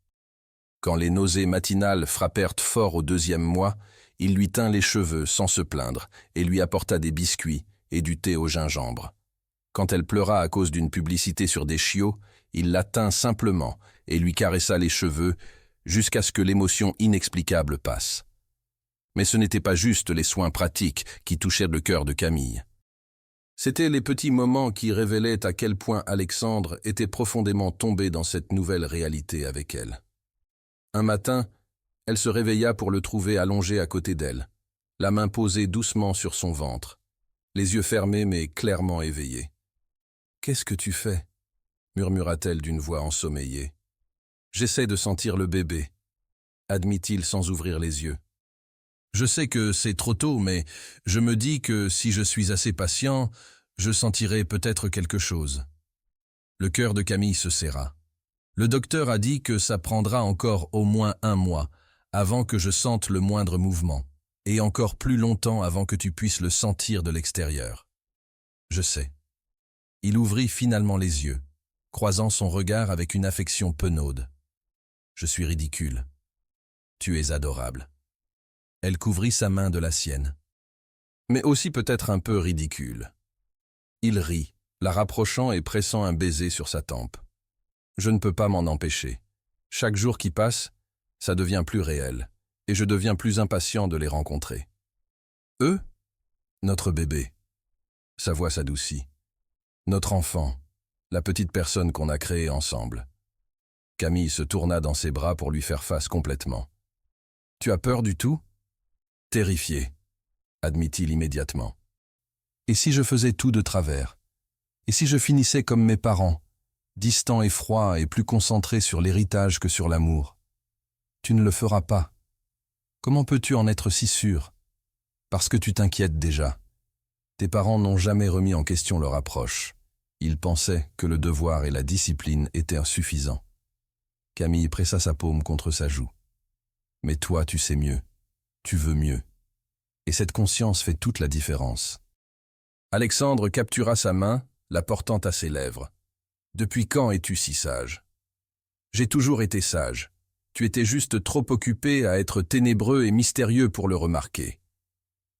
Quand les nausées matinales frappèrent fort au 2e mois, il lui tint les cheveux sans se plaindre et lui apporta des biscuits et du thé au gingembre. Quand elle pleura à cause d'une publicité sur des chiots, il la tint simplement et lui caressa les cheveux jusqu'à ce que l'émotion inexplicable passe. Mais ce n'était pas juste les soins pratiques qui touchaient le cœur de Camille. C'étaient les petits moments qui révélaient à quel point Alexandre était profondément tombé dans cette nouvelle réalité avec elle. Un matin, elle se réveilla pour le trouver allongé à côté d'elle, la main posée doucement sur son ventre, les yeux fermés mais clairement éveillés. « Qu'est-ce que tu fais » murmura-t-elle d'une voix ensommeillée. « J'essaie de sentir le bébé » admit-il sans ouvrir les yeux. « Je sais que c'est trop tôt, mais je me dis que si je suis assez patient, je sentirai peut-être quelque chose. » Le cœur de Camille se serra. Le docteur a dit que ça prendra encore au moins 1 mois avant que je sente le moindre mouvement, et encore plus longtemps avant que tu puisses le sentir de l'extérieur. Je sais. Il ouvrit finalement les yeux, croisant son regard avec une affection penaude. Je suis ridicule. Tu es adorable. Elle couvrit sa main de la sienne. Mais aussi peut-être un peu ridicule. Il rit, la rapprochant et pressant un baiser sur sa tempe. Je ne peux pas m'en empêcher. Chaque jour qui passe, ça devient plus réel, et je deviens plus impatient de les rencontrer. Eux ? Notre bébé. Sa voix s'adoucit. Notre enfant, la petite personne qu'on a créée ensemble. Camille se tourna dans ses bras pour lui faire face complètement. « Tu as peur du tout ?» ?»« Terrifié, » admit-il immédiatement. « Et si je faisais tout de travers ? Et si je finissais comme mes parents, distant et froid et plus concentré sur l'héritage que sur l'amour ? Tu ne le feras pas. Comment peux-tu en être si sûr ? Parce que tu t'inquiètes déjà. Tes parents n'ont jamais remis en question leur approche. Ils pensaient que le devoir et la discipline étaient insuffisants. Camille pressa sa paume contre sa joue. Mais toi, tu sais mieux. Tu veux mieux. Et cette conscience fait toute la différence. Alexandre captura sa main, la portant à ses lèvres. « Depuis quand es-tu si sage ?»« J'ai toujours été sage. Tu étais juste trop occupé à être ténébreux et mystérieux pour le remarquer. »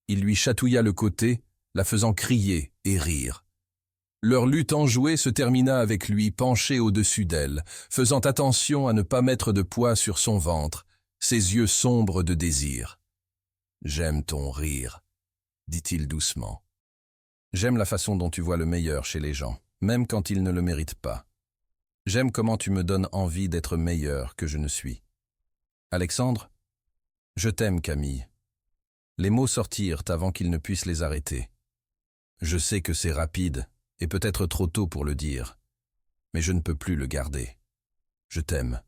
Il lui chatouilla le côté, la faisant crier et rire. Leur lutte enjouée se termina avec lui penché au-dessus d'elle, faisant attention à ne pas mettre de poids sur son ventre, ses yeux sombres de désir. « J'aime ton rire, » dit-il doucement. « J'aime la façon dont tu vois le meilleur chez les gens, même quand ils ne le méritent pas. J'aime comment tu me donnes envie d'être meilleur que je ne suis. Alexandre, je t'aime, Camille. » Les mots sortirent avant qu'il ne puisse les arrêter. Je sais que c'est rapide et peut-être trop tôt pour le dire, mais je ne peux plus le garder. Je t'aime.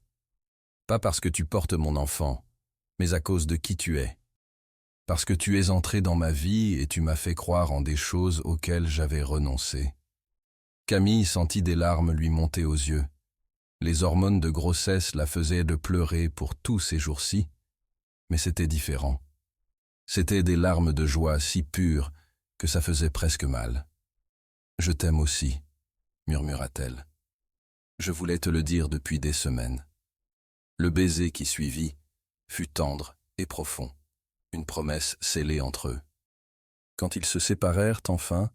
Pas parce que tu portes mon enfant, mais à cause de qui tu es. Parce que tu es entré dans ma vie et tu m'as fait croire en des choses auxquelles j'avais renoncé. Camille sentit des larmes lui monter aux yeux. Les hormones de grossesse la faisaient de pleurer pour tous ces jours-ci, mais c'était différent. C'étaient des larmes de joie si pures que ça faisait presque mal. « Je t'aime aussi », murmura-t-elle. « Je voulais te le dire depuis des semaines. » Le baiser qui suivit fut tendre et profond, une promesse scellée entre eux. Quand ils se séparèrent enfin,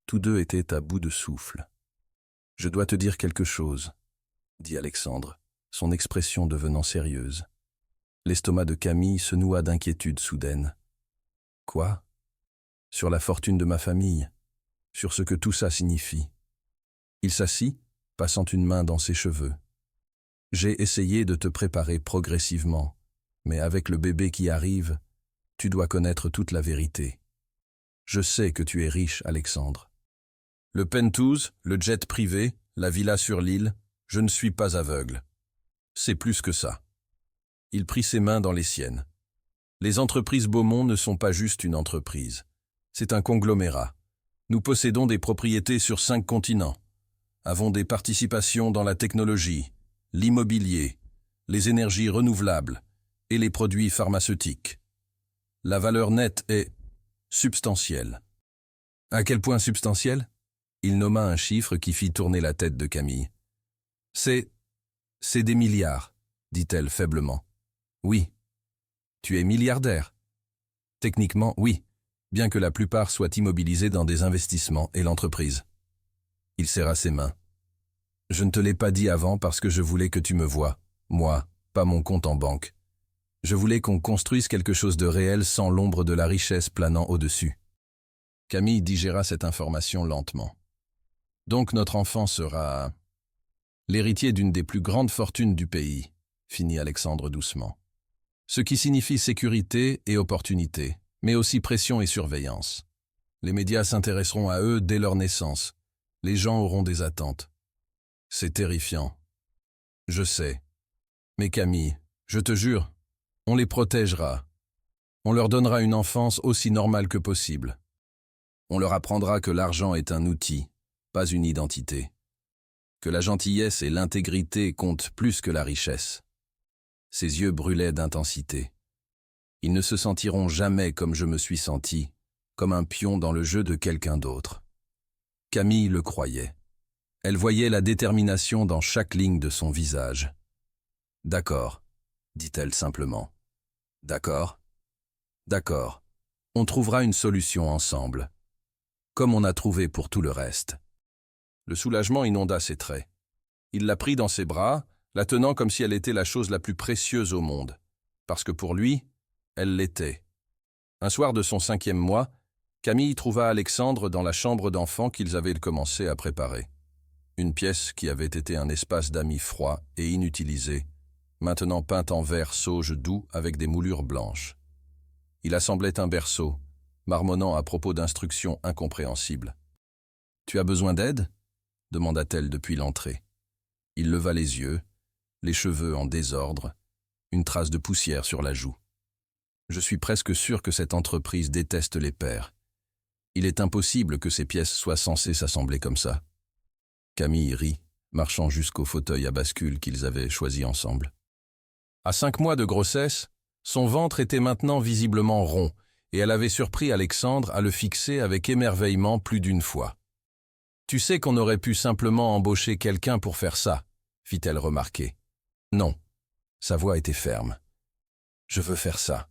tous deux étaient à bout de souffle. « Je dois te dire quelque chose », dit Alexandre, son expression devenant sérieuse. L'estomac de Camille se noua d'inquiétude soudaine. « Quoi ? Sur la fortune de ma famille, sur ce que tout ça signifie. » Il s'assit, passant une main dans ses cheveux. « J'ai essayé de te préparer progressivement, mais avec le bébé qui arrive, tu dois connaître toute la vérité. Je sais que tu es riche, Alexandre. Le penthouse, le jet privé, la villa sur l'île, je ne suis pas aveugle. C'est plus que ça. Il prit ses mains dans les siennes. Les entreprises Beaumont ne sont pas juste une entreprise. C'est un conglomérat. Nous possédons des propriétés sur 5 continents. Avons des participations dans la technologie, l'immobilier, les énergies renouvelables et les produits pharmaceutiques. La valeur nette est substantielle. À quel point substantielle? Il nomma un chiffre qui fit tourner la tête de Camille. C'est des milliards, dit-elle faiblement. Oui. Tu es milliardaire. Techniquement, oui, bien que la plupart soient immobilisés dans des investissements et l'entreprise. Il serra ses mains. Je ne te l'ai pas dit avant parce que je voulais que tu me voies, moi, pas mon compte en banque. Je voulais qu'on construise quelque chose de réel sans l'ombre de la richesse planant au-dessus. Camille digéra cette information lentement. Donc notre enfant sera l'héritier d'une des plus grandes fortunes du pays, finit Alexandre doucement. Ce qui signifie sécurité et opportunité, mais aussi pression et surveillance. Les médias s'intéresseront à eux dès leur naissance. Les gens auront des attentes. C'est terrifiant. Je sais. Mais Camille, je te jure, on les protégera. On leur donnera une enfance aussi normale que possible. On leur apprendra que l'argent est un outil, pas une identité. Que la gentillesse et l'intégrité comptent plus que la richesse. Ses yeux brûlaient d'intensité. Ils ne se sentiront jamais comme je me suis senti, comme un pion dans le jeu de quelqu'un d'autre. Camille le croyait. Elle voyait la détermination dans chaque ligne de son visage. « D'accord, » dit-elle simplement. « D'accord, d'accord. On trouvera une solution ensemble. Comme on a trouvé pour tout le reste. » Le soulagement inonda ses traits. Il la prit dans ses bras, la tenant comme si elle était la chose la plus précieuse au monde. Parce que pour lui, elle l'était. Un soir de son 5e mois, Camille trouva Alexandre dans la chambre d'enfant qu'ils avaient commencé à préparer. Une pièce qui avait été un espace d'amis froid et inutilisé, maintenant peinte en vert sauge doux avec des moulures blanches. Il assemblait un berceau, marmonnant à propos d'instructions incompréhensibles. « Tu as besoin d'aide » demanda-t-elle depuis l'entrée. Il leva les yeux, les cheveux en désordre, une trace de poussière sur la joue. « Je suis presque sûr que cette entreprise déteste les pères. Il est impossible que ces pièces soient censées s'assembler comme ça. » Camille rit, marchant jusqu'au fauteuil à bascule qu'ils avaient choisi ensemble. À 5 mois de grossesse, son ventre était maintenant visiblement rond, et elle avait surpris Alexandre à le fixer avec émerveillement plus d'une fois. « Tu sais qu'on aurait pu simplement embaucher quelqu'un pour faire ça, » fit-elle remarquer. « Non. » Sa voix était ferme. « Je veux faire ça.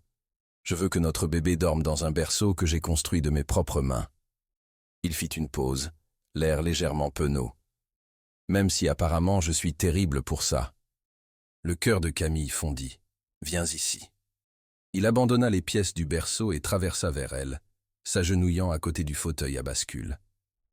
Je veux que notre bébé dorme dans un berceau que j'ai construit de mes propres mains. » Il fit une pause, l'air légèrement penaud. « Même si apparemment je suis terrible pour ça. » Le cœur de Camille fondit. « Viens ici. » Il abandonna les pièces du berceau et traversa vers elle, s'agenouillant à côté du fauteuil à bascule.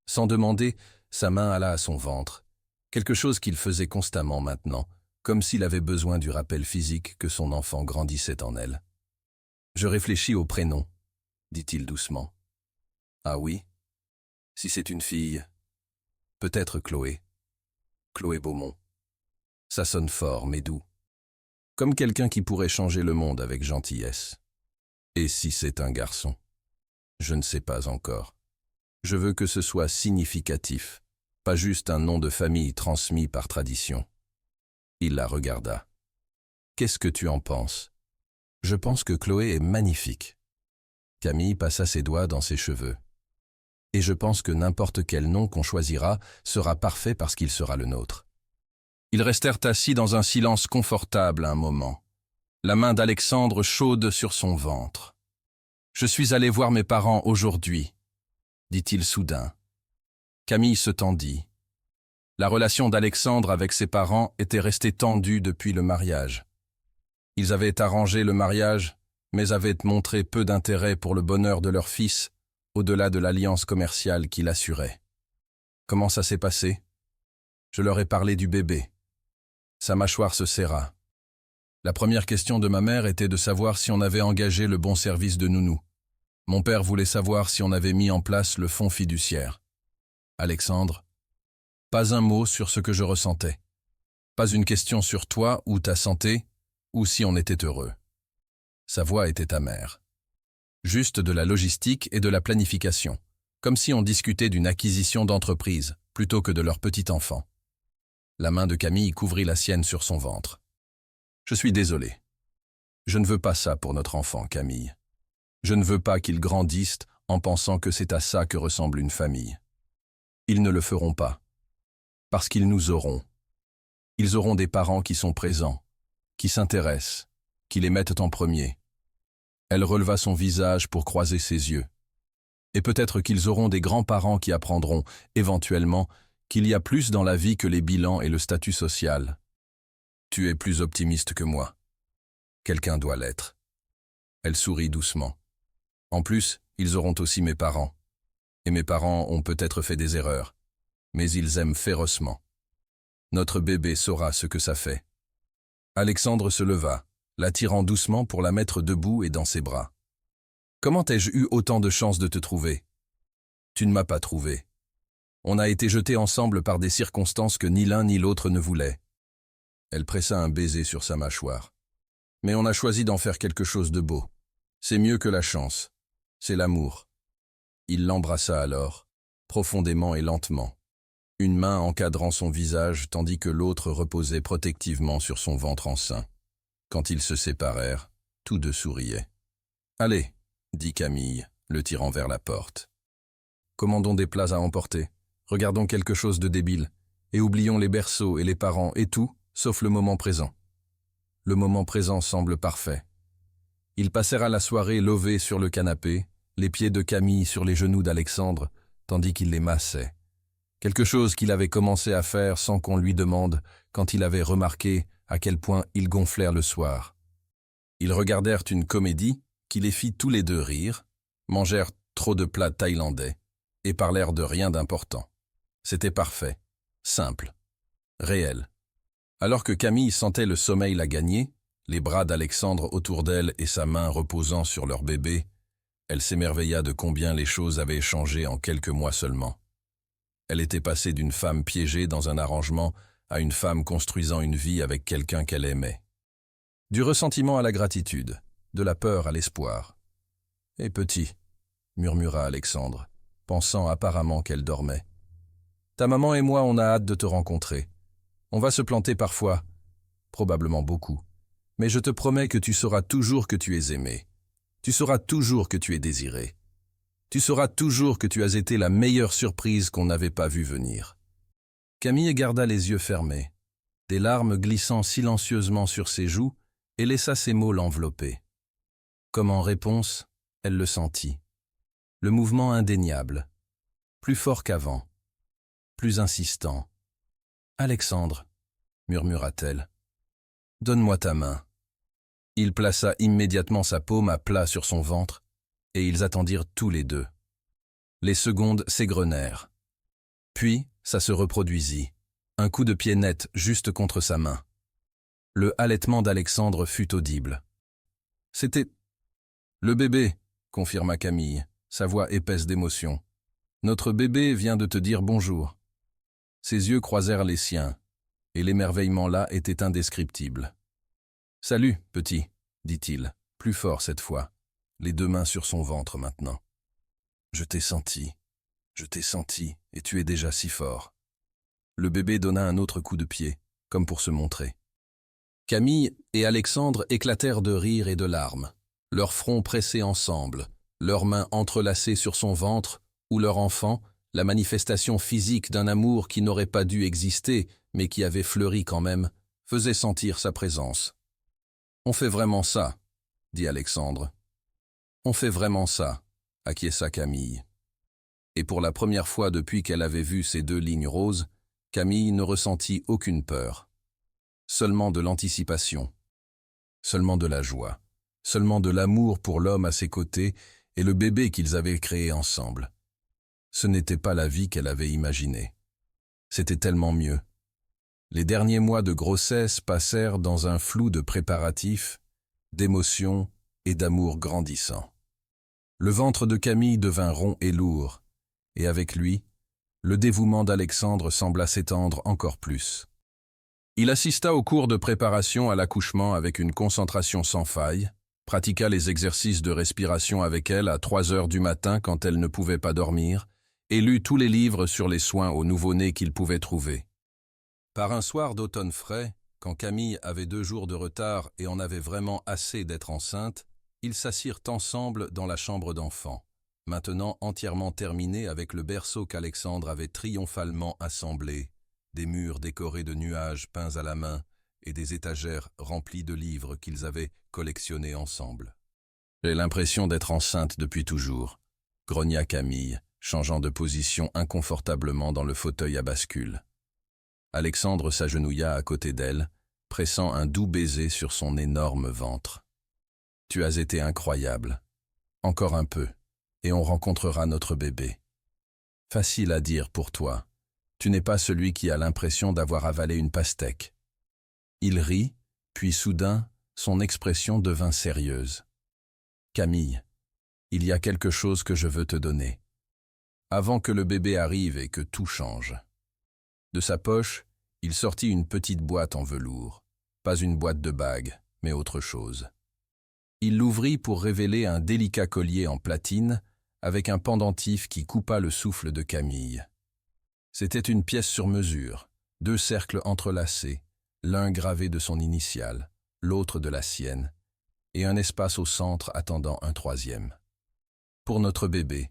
Sans demander, sa main alla à son ventre, quelque chose qu'il faisait constamment maintenant, comme s'il avait besoin du rappel physique que son enfant grandissait en elle. « Je réfléchis au prénom, » dit-il doucement. « Ah oui? Si c'est une fille, peut-être Chloé. Chloé Beaumont. Ça sonne fort, mais doux. Comme quelqu'un qui pourrait changer le monde avec gentillesse. Et si c'est un garçon? Je ne sais pas encore. Je veux que ce soit significatif, pas juste un nom de famille transmis par tradition. » Il la regarda. « Qu'est-ce que tu en penses? » « Je pense que Chloé est magnifique. » Camille passa ses doigts dans ses cheveux. « Et je pense que n'importe quel nom qu'on choisira sera parfait parce qu'il sera le nôtre. » Ils restèrent assis dans un silence confortable un moment, la main d'Alexandre chaude sur son ventre. « Je suis allé voir mes parents aujourd'hui, » dit-il soudain. Camille se tendit. La relation d'Alexandre avec ses parents était restée tendue depuis le mariage. Ils avaient arrangé le mariage, mais avaient montré peu d'intérêt pour le bonheur de leur fils, au-delà de l'alliance commerciale qu'il assurait. Comment ça s'est passé? Je leur ai parlé du bébé. Sa mâchoire se serra. La première question de ma mère était de savoir si on avait engagé le bon service de nounou. Mon père voulait savoir si on avait mis en place le fonds fiduciaire. Alexandre, pas un mot sur ce que je ressentais. Pas une question sur toi ou ta santé, ou si on était heureux. Sa voix était amère. Juste de la logistique et de la planification, comme si on discutait d'une acquisition d'entreprise, plutôt que de leur petit enfant. La main de Camille couvrit la sienne sur son ventre. Je suis désolé. Je ne veux pas ça pour notre enfant, Camille. Je ne veux pas qu'il grandisse en pensant que c'est à ça que ressemble une famille. Ils ne le feront pas. Parce qu'ils nous auront. Ils auront des parents qui sont présents, qui s'intéressent, qui les mettent en premier. Elle releva son visage pour croiser ses yeux. Et peut-être qu'ils auront des grands-parents qui apprendront, éventuellement, qu'il y a plus dans la vie que les bilans et le statut social. Tu es plus optimiste que moi. Quelqu'un doit l'être. Elle sourit doucement. En plus, ils auront aussi mes parents. Et mes parents ont peut-être fait des erreurs, mais ils aiment férocement. Notre bébé saura ce que ça fait. Alexandre se leva, l'attirant doucement pour la mettre debout et dans ses bras. Comment ai-je eu autant de chance de te trouver? Tu ne m'as pas trouvé. On a été jetés ensemble par des circonstances que ni l'un ni l'autre ne voulaient. Elle pressa un baiser sur sa mâchoire. Mais on a choisi d'en faire quelque chose de beau. C'est mieux que la chance. C'est l'amour. Il l'embrassa alors, profondément et lentement, une main encadrant son visage tandis que l'autre reposait protectivement sur son ventre enceint. Quand ils se séparèrent, tous deux souriaient. « Allez !» dit Camille, le tirant vers la porte. « Commandons des plats à emporter, regardons quelque chose de débile, et oublions les berceaux et les parents et tout, sauf le moment présent. » Le moment présent semble parfait. Ils passèrent la soirée lovés sur le canapé, les pieds de Camille sur les genoux d'Alexandre, tandis qu'il les massait. Quelque chose qu'il avait commencé à faire sans qu'on lui demande, quand il avait remarqué à quel point ils gonflèrent le soir. Ils regardèrent une comédie qui les fit tous les deux rire, mangèrent trop de plats thaïlandais et parlèrent de rien d'important. C'était parfait, simple, réel. Alors que Camille sentait le sommeil la gagner, les bras d'Alexandre autour d'elle et sa main reposant sur leur bébé, elle s'émerveilla de combien les choses avaient changé en quelques mois seulement. Elle était passée d'une femme piégée dans un arrangement à une femme construisant une vie avec quelqu'un qu'elle aimait. Du ressentiment à la gratitude, de la peur à l'espoir. « Et petit », murmura Alexandre, pensant apparemment qu'elle dormait. « Ta maman et moi, on a hâte de te rencontrer. On va se planter parfois, probablement beaucoup, mais je te promets que tu sauras toujours que tu es aimé. Tu sauras toujours que tu es désiré. Tu sauras toujours que tu as été la meilleure surprise qu'on n'avait pas vue venir. » Camille garda les yeux fermés, des larmes glissant silencieusement sur ses joues, et laissa ses mots l'envelopper. Comme en réponse, elle le sentit. Le mouvement indéniable, plus fort qu'avant, plus insistant. « Alexandre, » murmura-t-elle, « donne-moi ta main. » Il plaça immédiatement sa paume à plat sur son ventre, et ils attendirent tous les deux. Les secondes s'égrenèrent. Puis, ça se reproduisit, un coup de pied net juste contre sa main. Le halètement d'Alexandre fut audible. « C'était... le bébé », confirma Camille, sa voix épaisse d'émotion. « Notre bébé vient de te dire bonjour. » Ses yeux croisèrent les siens, et l'émerveillement là était indescriptible. « Salut, petit », dit-il, plus fort cette fois, les deux mains sur son ventre maintenant. « Je t'ai senti, et tu es déjà si fort. » Le bébé donna un autre coup de pied, comme pour se montrer. Camille et Alexandre éclatèrent de rire et de larmes, leurs fronts pressés ensemble, leurs mains entrelacées sur son ventre, où leur enfant, la manifestation physique d'un amour qui n'aurait pas dû exister, mais qui avait fleuri quand même, faisait sentir sa présence. « On fait vraiment ça, » dit Alexandre. « On fait vraiment ça, » acquiesça Camille. Et pour la première fois depuis qu'elle avait vu ces deux lignes roses, Camille ne ressentit aucune peur. Seulement de l'anticipation, seulement de la joie, seulement de l'amour pour l'homme à ses côtés et le bébé qu'ils avaient créé ensemble. Ce n'était pas la vie qu'elle avait imaginée. C'était tellement mieux. Les derniers mois de grossesse passèrent dans un flou de préparatifs, d'émotions et d'amour grandissant. Le ventre de Camille devint rond et lourd, et avec lui, le dévouement d'Alexandre sembla s'étendre encore plus. Il assista au cours de préparation à l'accouchement avec une concentration sans faille, pratiqua les exercices de respiration avec elle à 3 heures du matin quand elle ne pouvait pas dormir, et lut tous les livres sur les soins au nouveau-né qu'il pouvait trouver. Par un soir d'automne frais, quand Camille avait 2 jours de retard et en avait vraiment assez d'être enceinte, ils s'assirent ensemble dans la chambre d'enfant, maintenant entièrement terminée avec le berceau qu'Alexandre avait triomphalement assemblé, des murs décorés de nuages peints à la main et des étagères remplies de livres qu'ils avaient collectionnés ensemble. « J'ai l'impression d'être enceinte depuis toujours », grogna Camille, changeant de position inconfortablement dans le fauteuil à bascule. Alexandre s'agenouilla à côté d'elle, pressant un doux baiser sur son énorme ventre. « Tu as été incroyable. Encore un peu, et on rencontrera notre bébé. Facile à dire pour toi. Tu n'es pas celui qui a l'impression d'avoir avalé une pastèque. » Il rit, puis soudain, son expression devint sérieuse. « Camille, il y a quelque chose que je veux te donner. Avant que le bébé arrive et que tout change. » De sa poche, il sortit une petite boîte en velours. Pas une boîte de bagues, mais autre chose. Il l'ouvrit pour révéler un délicat collier en platine avec un pendentif qui coupa le souffle de Camille. C'était une pièce sur mesure, 2 cercles entrelacés, l'un gravé de son initiale, l'autre de la sienne, et un espace au centre attendant un 3e. « Pour notre bébé »,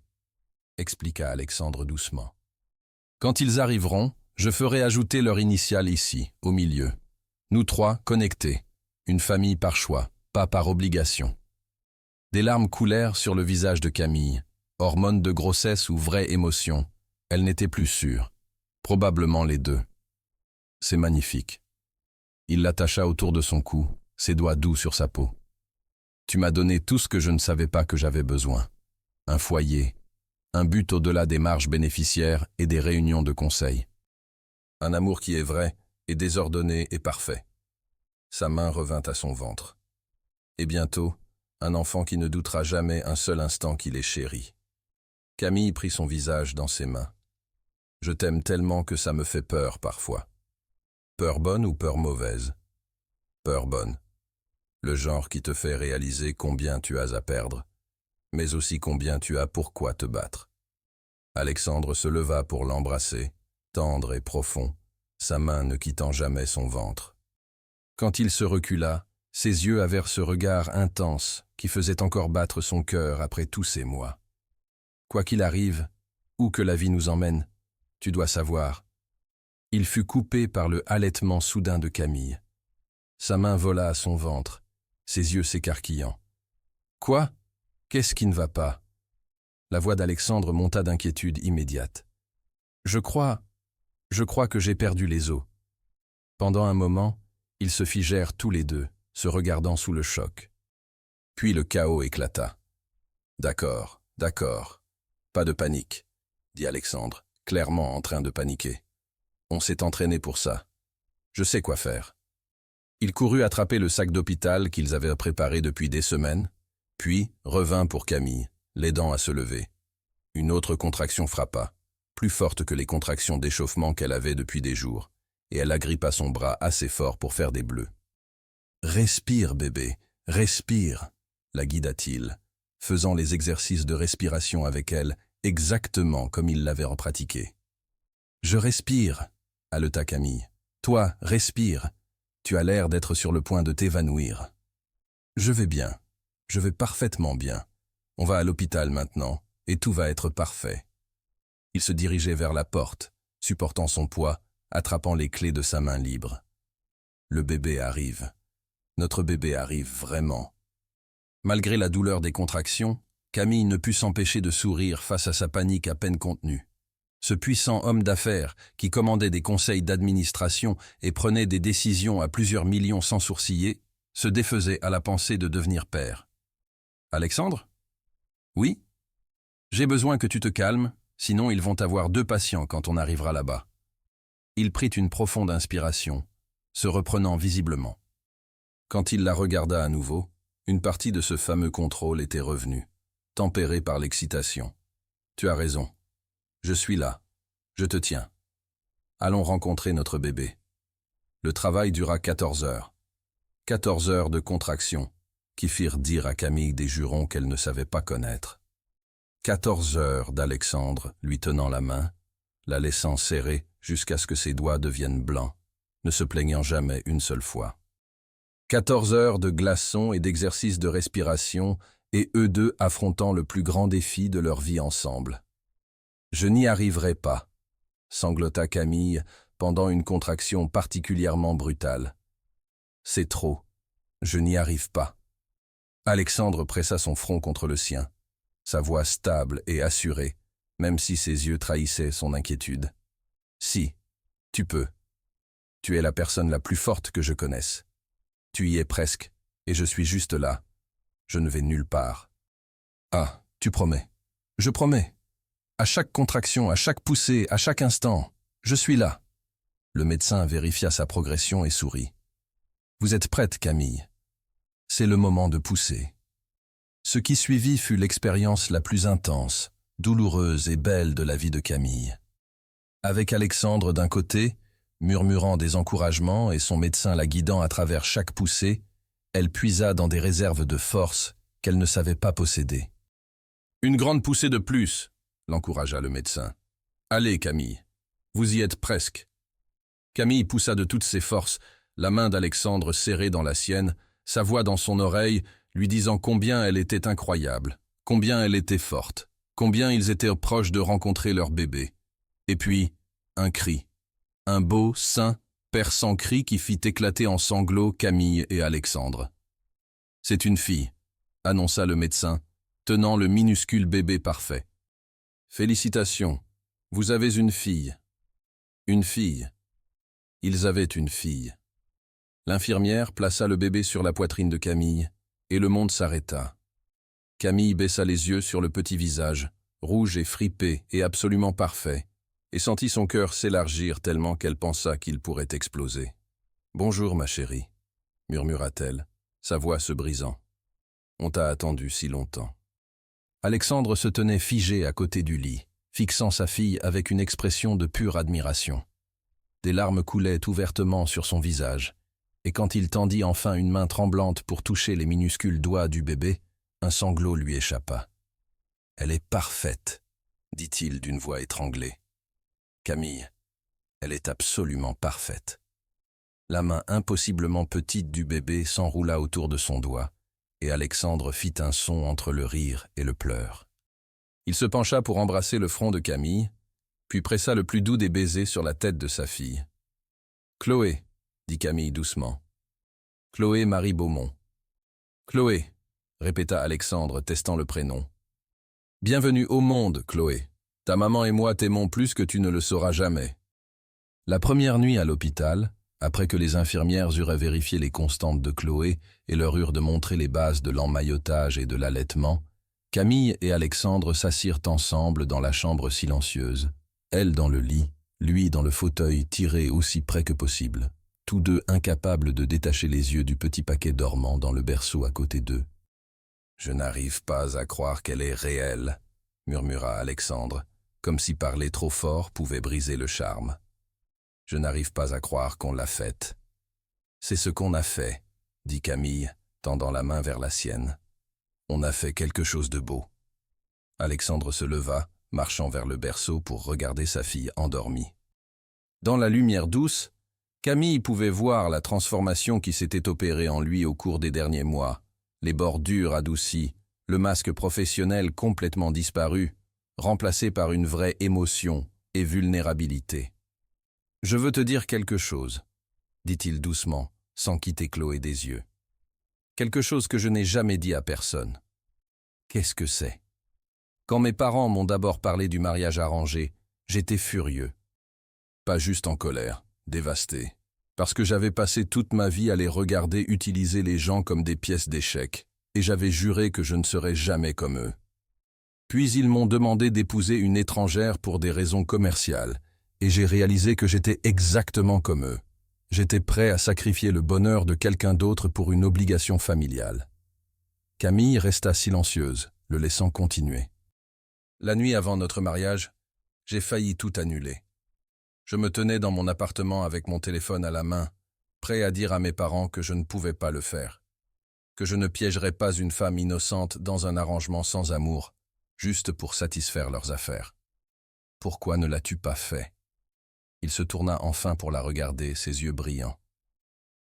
expliqua Alexandre doucement. « Quand ils arriveront, je ferai ajouter leur initiale ici, au milieu. Nous 3 connectés, une famille par choix, pas par obligation. » Des larmes coulèrent sur le visage de Camille, hormones de grossesse ou vraie émotion. Elle n'était plus sûre. Probablement les 2. « C'est magnifique. » Il l'attacha autour de son cou, ses doigts doux sur sa peau. « Tu m'as donné tout ce que je ne savais pas que j'avais besoin. Un foyer, un but au-delà des marges bénéficiaires et des réunions de conseil. Un amour qui est vrai et désordonné et parfait. » Sa main revint à son ventre. Et bientôt, un enfant qui ne doutera jamais un seul instant qu'il est chéri. Camille prit son visage dans ses mains. « Je t'aime tellement que ça me fait peur parfois. » Peur bonne ou peur mauvaise? Peur bonne. Le genre qui te fait réaliser combien tu as à perdre, mais aussi combien tu as pourquoi te battre. Alexandre se leva pour l'embrasser, tendre et profond, sa main ne quittant jamais son ventre. Quand il se recula, ses yeux avèrent ce regard intense qui faisait encore battre son cœur après tous ces mois. « Quoi qu'il arrive, où que la vie nous emmène, tu dois savoir. » Il fut coupé par le halètement soudain de Camille. Sa main vola à son ventre, ses yeux s'écarquillant. « Quoi? Qu'est-ce qui ne va pas ?» La voix d'Alexandre monta d'inquiétude immédiate. « Je crois que j'ai perdu les os. » Pendant un moment, ils se figèrent tous les 2, se regardant sous le choc. Puis le chaos éclata. « D'accord, d'accord. Pas de panique, » dit Alexandre, clairement en train de paniquer. « On s'est entraîné pour ça. Je sais quoi faire. » Il courut attraper le sac d'hôpital qu'ils avaient préparé depuis des semaines, puis revint pour Camille, l'aidant à se lever. Une autre contraction frappa, plus forte que les contractions d'échauffement qu'elle avait depuis des jours, et elle agrippa son bras assez fort pour faire des bleus. « Respire, bébé, respire », la guida-t-il, faisant les exercices de respiration avec elle exactement comme il l'avait pratiqué. « Je respire », haleta Camille. « Toi, respire. Tu as l'air d'être sur le point de t'évanouir. »« Je vais bien. Je vais parfaitement bien. On va à l'hôpital maintenant, et tout va être parfait. » Il se dirigeait vers la porte, supportant son poids, attrapant les clés de sa main libre. « Le bébé arrive. Notre bébé arrive vraiment. » Malgré la douleur des contractions, Camille ne put s'empêcher de sourire face à sa panique à peine contenue. Ce puissant homme d'affaires, qui commandait des conseils d'administration et prenait des décisions à plusieurs millions sans sourciller, se défaisait à la pensée de devenir père. « Alexandre ? Oui ? J'ai besoin que tu te calmes, sinon ils vont avoir 2 patients quand on arrivera là-bas. » Il prit une profonde inspiration, se reprenant visiblement. Quand il la regarda à nouveau, une partie de ce fameux contrôle était revenue. tempéré par l'excitation. « Tu as raison. Je suis là. Je te tiens. Allons rencontrer notre bébé. » Le travail dura 14 heures. 14 heures de contraction qui firent dire à Camille des jurons qu'elle ne savait pas connaître. 14 heures d'Alexandre lui tenant la main, la laissant serrer jusqu'à ce que ses doigts deviennent blancs, ne se plaignant jamais une seule fois. 14 heures de glaçons et d'exercices de respiration, et eux deux affrontant le plus grand défi de leur vie ensemble. « Je n'y arriverai pas », sanglota Camille pendant une contraction particulièrement brutale. « C'est trop. Je n'y arrive pas. » Alexandre pressa son front contre le sien, sa voix stable et assurée, même si ses yeux trahissaient son inquiétude. « Si, tu peux. Tu es la personne la plus forte que je connaisse. Tu y es presque, et je suis juste là. Je ne vais nulle part. »« Ah, tu promets. Je promets. À chaque contraction, à chaque poussée, à chaque instant, je suis là. » Le médecin vérifia sa progression et sourit. « Vous êtes prête, Camille. C'est le moment de pousser. » Ce qui suivit fut l'expérience la plus intense, douloureuse et belle de la vie de Camille. Avec Alexandre d'un côté, murmurant des encouragements et son médecin la guidant à travers chaque poussée, elle puisa dans des réserves de force qu'elle ne savait pas posséder. « Une grande poussée de plus !» l'encouragea le médecin. « Allez, Camille, vous y êtes presque. » Camille poussa de toutes ses forces, la main d'Alexandre serrée dans la sienne, sa voix dans son oreille, lui disant combien elle était incroyable, combien elle était forte, combien ils étaient proches de rencontrer leur bébé. Et puis, un cri, un beau, sain, perçant cri qui fit éclater en sanglots Camille et Alexandre. « C'est une fille », annonça le médecin, tenant le minuscule bébé parfait. « Félicitations, vous avez une fille. » Une fille. Ils avaient une fille. L'infirmière plaça le bébé sur la poitrine de Camille, et le monde s'arrêta. Camille baissa les yeux sur le petit visage, rouge et fripé et absolument parfait, et sentit son cœur s'élargir tellement qu'elle pensa qu'il pourrait exploser. « Bonjour, ma chérie », murmura-t-elle, sa voix se brisant. « On t'a attendu si longtemps. » Alexandre se tenait figé à côté du lit, fixant sa fille avec une expression de pure admiration. Des larmes coulaient ouvertement sur son visage, et quand il tendit enfin une main tremblante pour toucher les minuscules doigts du bébé, un sanglot lui échappa. « Elle est parfaite », dit-il d'une voix étranglée. « Camille, elle est absolument parfaite. » La main impossiblement petite du bébé s'enroula autour de son doigt, et Alexandre fit un son entre le rire et le pleur. Il se pencha pour embrasser le front de Camille, puis pressa le plus doux des baisers sur la tête de sa fille. « Chloé », dit Camille doucement. « Chloé Marie Beaumont. »« Chloé », répéta Alexandre, testant le prénom. « Bienvenue au monde, Chloé. Ta maman et moi t'aimons plus que tu ne le sauras jamais. » La première nuit à l'hôpital, après que les infirmières eurent vérifié les constantes de Chloé et leur eurent de montrer les bases de l'emmaillotage et de l'allaitement, Camille et Alexandre s'assirent ensemble dans la chambre silencieuse, elle dans le lit, lui dans le fauteuil tiré aussi près que possible, tous deux incapables de détacher les yeux du petit paquet dormant dans le berceau à côté d'eux. « Je n'arrive pas à croire qu'elle est réelle », murmura Alexandre, comme si parler trop fort pouvait briser le charme. « Je n'arrive pas à croire qu'on l'a faite. »« C'est ce qu'on a fait, » dit Camille, tendant la main vers la sienne. « On a fait quelque chose de beau. » Alexandre se leva, marchant vers le berceau pour regarder sa fille endormie. Dans la lumière douce, Camille pouvait voir la transformation qui s'était opérée en lui au cours des derniers mois, les bordures adoucies, le masque professionnel complètement disparu, remplacé par une vraie émotion et vulnérabilité. « Je veux te dire quelque chose, » dit-il doucement, sans quitter Chloé des yeux. « Quelque chose que je n'ai jamais dit à personne. » « Qu'est-ce que c'est ? » Quand mes parents m'ont d'abord parlé du mariage arrangé, j'étais furieux. Pas juste en colère, dévasté, parce que j'avais passé toute ma vie à les regarder utiliser les gens comme des pièces d'échecs, et j'avais juré que je ne serais jamais comme eux. Puis ils m'ont demandé d'épouser une étrangère pour des raisons commerciales, et j'ai réalisé que j'étais exactement comme eux. J'étais prêt à sacrifier le bonheur de quelqu'un d'autre pour une obligation familiale. Camille resta silencieuse, le laissant continuer. La nuit avant notre mariage, j'ai failli tout annuler. Je me tenais dans mon appartement avec mon téléphone à la main, prêt à dire à mes parents que je ne pouvais pas le faire, que je ne piégerais pas une femme innocente dans un arrangement sans amour, juste pour satisfaire leurs affaires. Pourquoi ne l'as-tu pas fait? Il se tourna enfin pour la regarder, ses yeux brillants.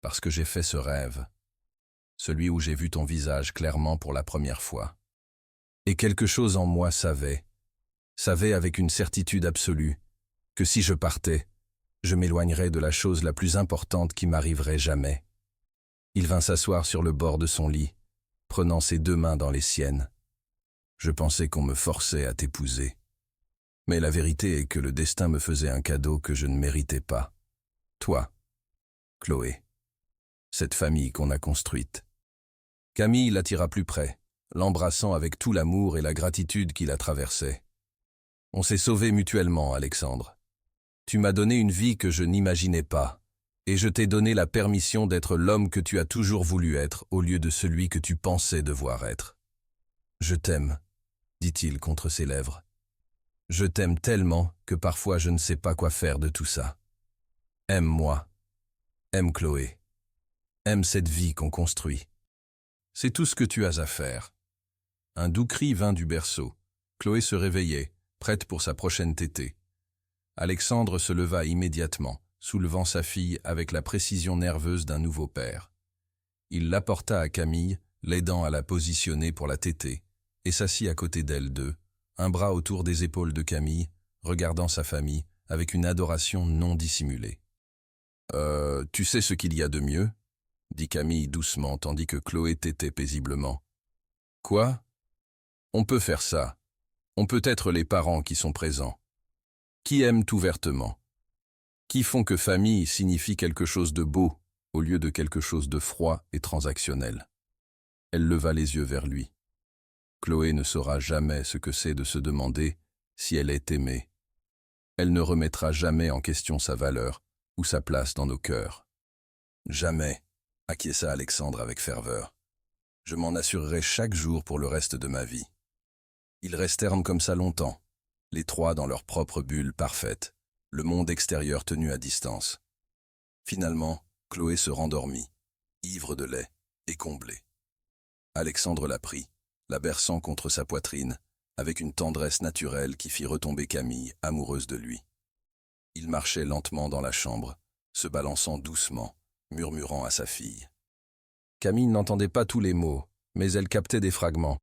Parce que j'ai fait ce rêve, celui où j'ai vu ton visage clairement pour la première fois. Et quelque chose en moi savait avec une certitude absolue, que si je partais, je m'éloignerais de la chose la plus importante qui m'arriverait jamais. Il vint s'asseoir sur le bord de son lit, prenant ses 2 mains dans les siennes. Je pensais qu'on me forçait à t'épouser. Mais la vérité est que le destin me faisait un cadeau que je ne méritais pas. Toi, Chloé, cette famille qu'on a construite. Camille l'attira plus près, l'embrassant avec tout l'amour et la gratitude qui la traversait. On s'est sauvés mutuellement, Alexandre. Tu m'as donné une vie que je n'imaginais pas, et je t'ai donné la permission d'être l'homme que tu as toujours voulu être au lieu de celui que tu pensais devoir être. Je t'aime, dit-il contre ses lèvres. Je t'aime tellement que parfois je ne sais pas quoi faire de tout ça. Aime-moi, aime Chloé, aime cette vie qu'on construit. C'est tout ce que tu as à faire. Un doux cri vint du berceau. Chloé se réveillait, prête pour sa prochaine tétée. Alexandre se leva immédiatement, soulevant sa fille avec la précision nerveuse d'un nouveau père. Il l'apporta à Camille, l'aidant à la positionner pour la tétée, et s'assit à côté d'elle deux, un bras autour des épaules de Camille, regardant sa famille avec une adoration non dissimulée. « Tu sais ce qu'il y a de mieux ?» dit Camille doucement tandis que Chloé tétait paisiblement. « Quoi ? On peut faire ça. On peut être les parents qui sont présents. Qui aiment ouvertement. Qui font que famille signifie quelque chose de beau au lieu de quelque chose de froid et transactionnel. » Elle leva les yeux vers lui. Chloé ne saura jamais ce que c'est de se demander si elle est aimée. Elle ne remettra jamais en question sa valeur ou sa place dans nos cœurs. Jamais, acquiesça Alexandre avec ferveur. Je m'en assurerai chaque jour pour le reste de ma vie. Ils restèrent comme ça longtemps, les trois dans leur propre bulle parfaite, le monde extérieur tenu à distance. Finalement, Chloé se rendormit, ivre de lait et comblée. Alexandre la prit, la berçant contre sa poitrine, avec une tendresse naturelle qui fit retomber Camille, amoureuse de lui. Il marchait lentement dans la chambre, se balançant doucement, murmurant à sa fille. Camille n'entendait pas tous les mots, mais elle captait des fragments.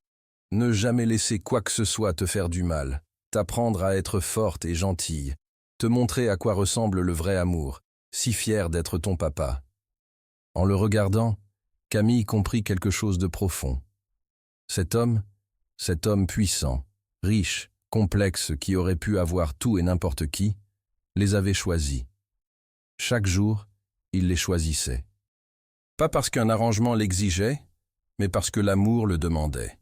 Ne jamais laisser quoi que ce soit te faire du mal, t'apprendre à être forte et gentille, te montrer à quoi ressemble le vrai amour, si fier d'être ton papa. En le regardant, Camille comprit quelque chose de profond. Cet homme puissant, riche, complexe, qui aurait pu avoir tout et n'importe qui, les avait choisis. Chaque jour, il les choisissait. Pas parce qu'un arrangement l'exigeait, mais parce que l'amour le demandait.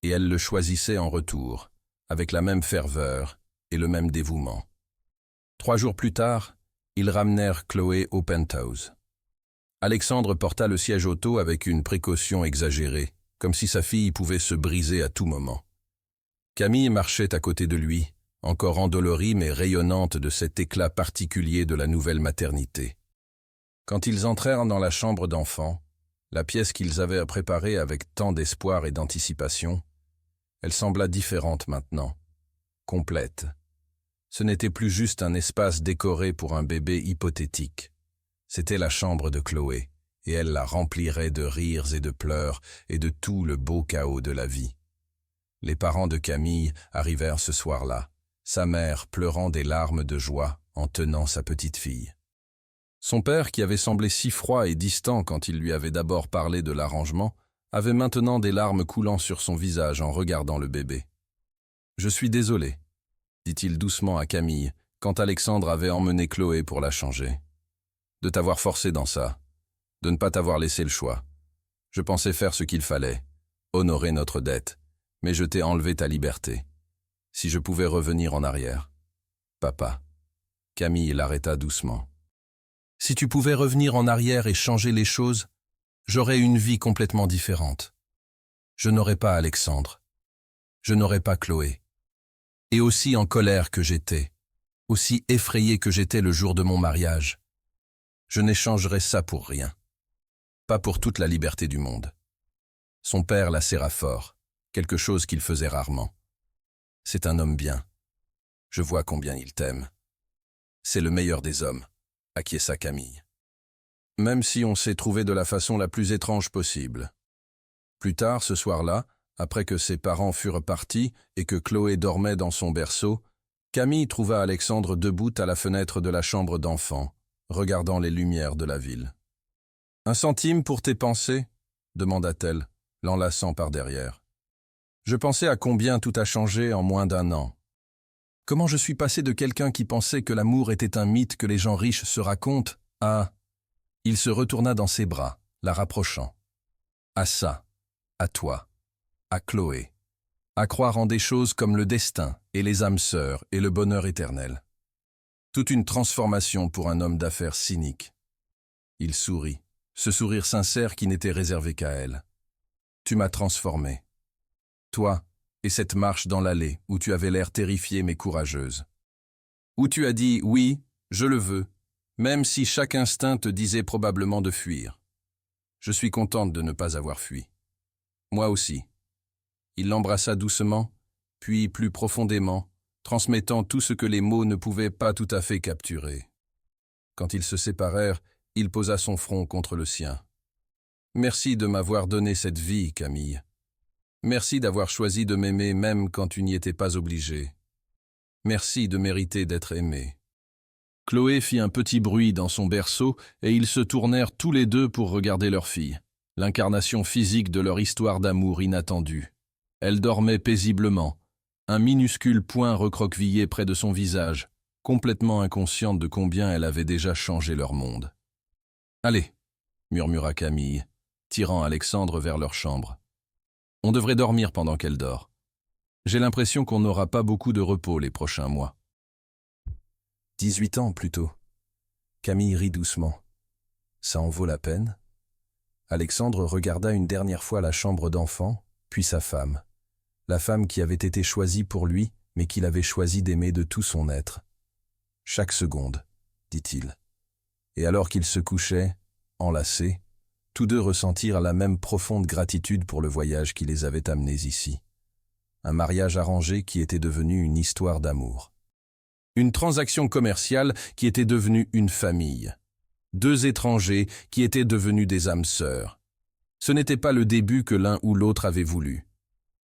Et elle le choisissait en retour, avec la même ferveur et le même dévouement. 3 jours plus tard, ils ramenèrent Chloé au penthouse. Alexandre porta le siège auto avec une précaution exagérée, comme si sa fille pouvait se briser à tout moment. Camille marchait à côté de lui, encore endolorie mais rayonnante de cet éclat particulier de la nouvelle maternité. Quand ils entrèrent dans la chambre d'enfant, la pièce qu'ils avaient à préparer avec tant d'espoir et d'anticipation, elle sembla différente maintenant, complète. Ce n'était plus juste un espace décoré pour un bébé hypothétique. C'était la chambre de Chloé, et elle la remplirait de rires et de pleurs et de tout le beau chaos de la vie. Les parents de Camille arrivèrent ce soir-là, sa mère pleurant des larmes de joie en tenant sa petite fille. Son père, qui avait semblé si froid et distant quand il lui avait d'abord parlé de l'arrangement, avait maintenant des larmes coulant sur son visage en regardant le bébé. « Je suis désolé », dit-il doucement à Camille, quand Alexandre avait emmené Chloé pour la changer. « De t'avoir forcé dans ça, de ne pas t'avoir laissé le choix. Je pensais faire ce qu'il fallait, honorer notre dette, mais je t'ai enlevé ta liberté. Si je pouvais revenir en arrière. » « Papa. » Camille l'arrêta doucement. « Si tu pouvais revenir en arrière et changer les choses, j'aurais une vie complètement différente. Je n'aurais pas Alexandre. je n'aurais pas Chloé. Et aussi en colère que j'étais, aussi effrayé que j'étais le jour de mon mariage, je n'échangerais ça pour rien. Pas pour toute la liberté du monde. Son père la serra fort, quelque chose qu'il faisait rarement. C'est un homme bien. Je vois combien il t'aime. C'est le meilleur des hommes, acquiesça Camille. Même si on s'est trouvé de la façon la plus étrange possible. Plus tard, ce soir-là, après que ses parents furent partis et que Chloé dormait dans son berceau, Camille trouva Alexandre debout à la fenêtre de la chambre d'enfant, regardant les lumières de la ville. « 1 centime pour tes pensées ?» demanda-t-elle, l'enlaçant par derrière. Je pensais à combien tout a changé en moins d'1 an. Comment je suis passé de quelqu'un qui pensait que l'amour était un mythe que les gens riches se racontent à... Il se retourna dans ses bras, la rapprochant. À ça, à toi, à Chloé, à croire en des choses comme le destin et les âmes sœurs et le bonheur éternel. Toute une transformation pour un homme d'affaires cynique. Il sourit, ce sourire sincère qui n'était réservé qu'à elle. Tu m'as transformé. Toi, et cette marche dans l'allée où tu avais l'air terrifiée mais courageuse. Où tu as dit « oui, je le veux », même si chaque instinct te disait probablement de fuir. Je suis contente de ne pas avoir fui. Moi aussi. Il l'embrassa doucement, puis plus profondément, transmettant tout ce que les mots ne pouvaient pas tout à fait capturer. Quand ils se séparèrent, il posa son front contre le sien. « Merci de m'avoir donné cette vie, Camille. Merci d'avoir choisi de m'aimer même quand tu n'y étais pas obligé. Merci de mériter d'être aimé. » Chloé fit un petit bruit dans son berceau et ils se tournèrent tous les deux pour regarder leur fille, l'incarnation physique de leur histoire d'amour inattendue. Elle dormait paisiblement, un minuscule point recroquevillé près de son visage, complètement inconsciente de combien elle avait déjà changé leur monde. « Allez !» murmura Camille, tirant Alexandre vers leur chambre. « On devrait dormir pendant qu'elle dort. J'ai l'impression qu'on n'aura pas beaucoup de repos les prochains mois. » 18 ans plutôt. Camille rit doucement. Ça en vaut la peine? Alexandre regarda une dernière fois la chambre d'enfant, puis sa femme. La femme qui avait été choisie pour lui, mais qu'il avait choisi d'aimer de tout son être. Chaque seconde, dit-il. Et alors qu'ils se couchaient, enlacés, tous deux ressentirent la même profonde gratitude pour le voyage qui les avait amenés ici. Un mariage arrangé qui était devenu une histoire d'amour. Une transaction commerciale qui était devenue une famille. 2 étrangers qui étaient devenus des âmes sœurs. Ce n'était pas le début que l'un ou l'autre avait voulu,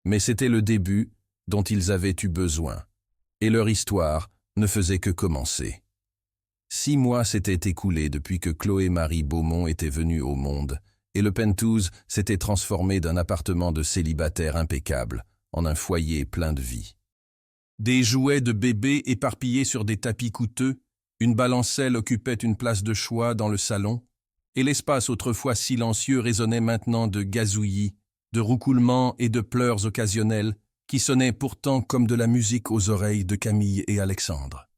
mais c'était le début dont ils avaient eu besoin. Et leur histoire ne faisait que commencer. 6 mois s'étaient écoulés depuis que Chloé-Marie Beaumont était venue au monde, et le Penthouse s'était transformé d'un appartement de célibataire impeccable en un foyer plein de vie. Des jouets de bébés éparpillés sur des tapis coûteux, une balancelle occupait une place de choix dans le salon, et l'espace autrefois silencieux résonnait maintenant de gazouillis, de roucoulements et de pleurs occasionnels qui sonnaient pourtant comme de la musique aux oreilles de Camille et Alexandre.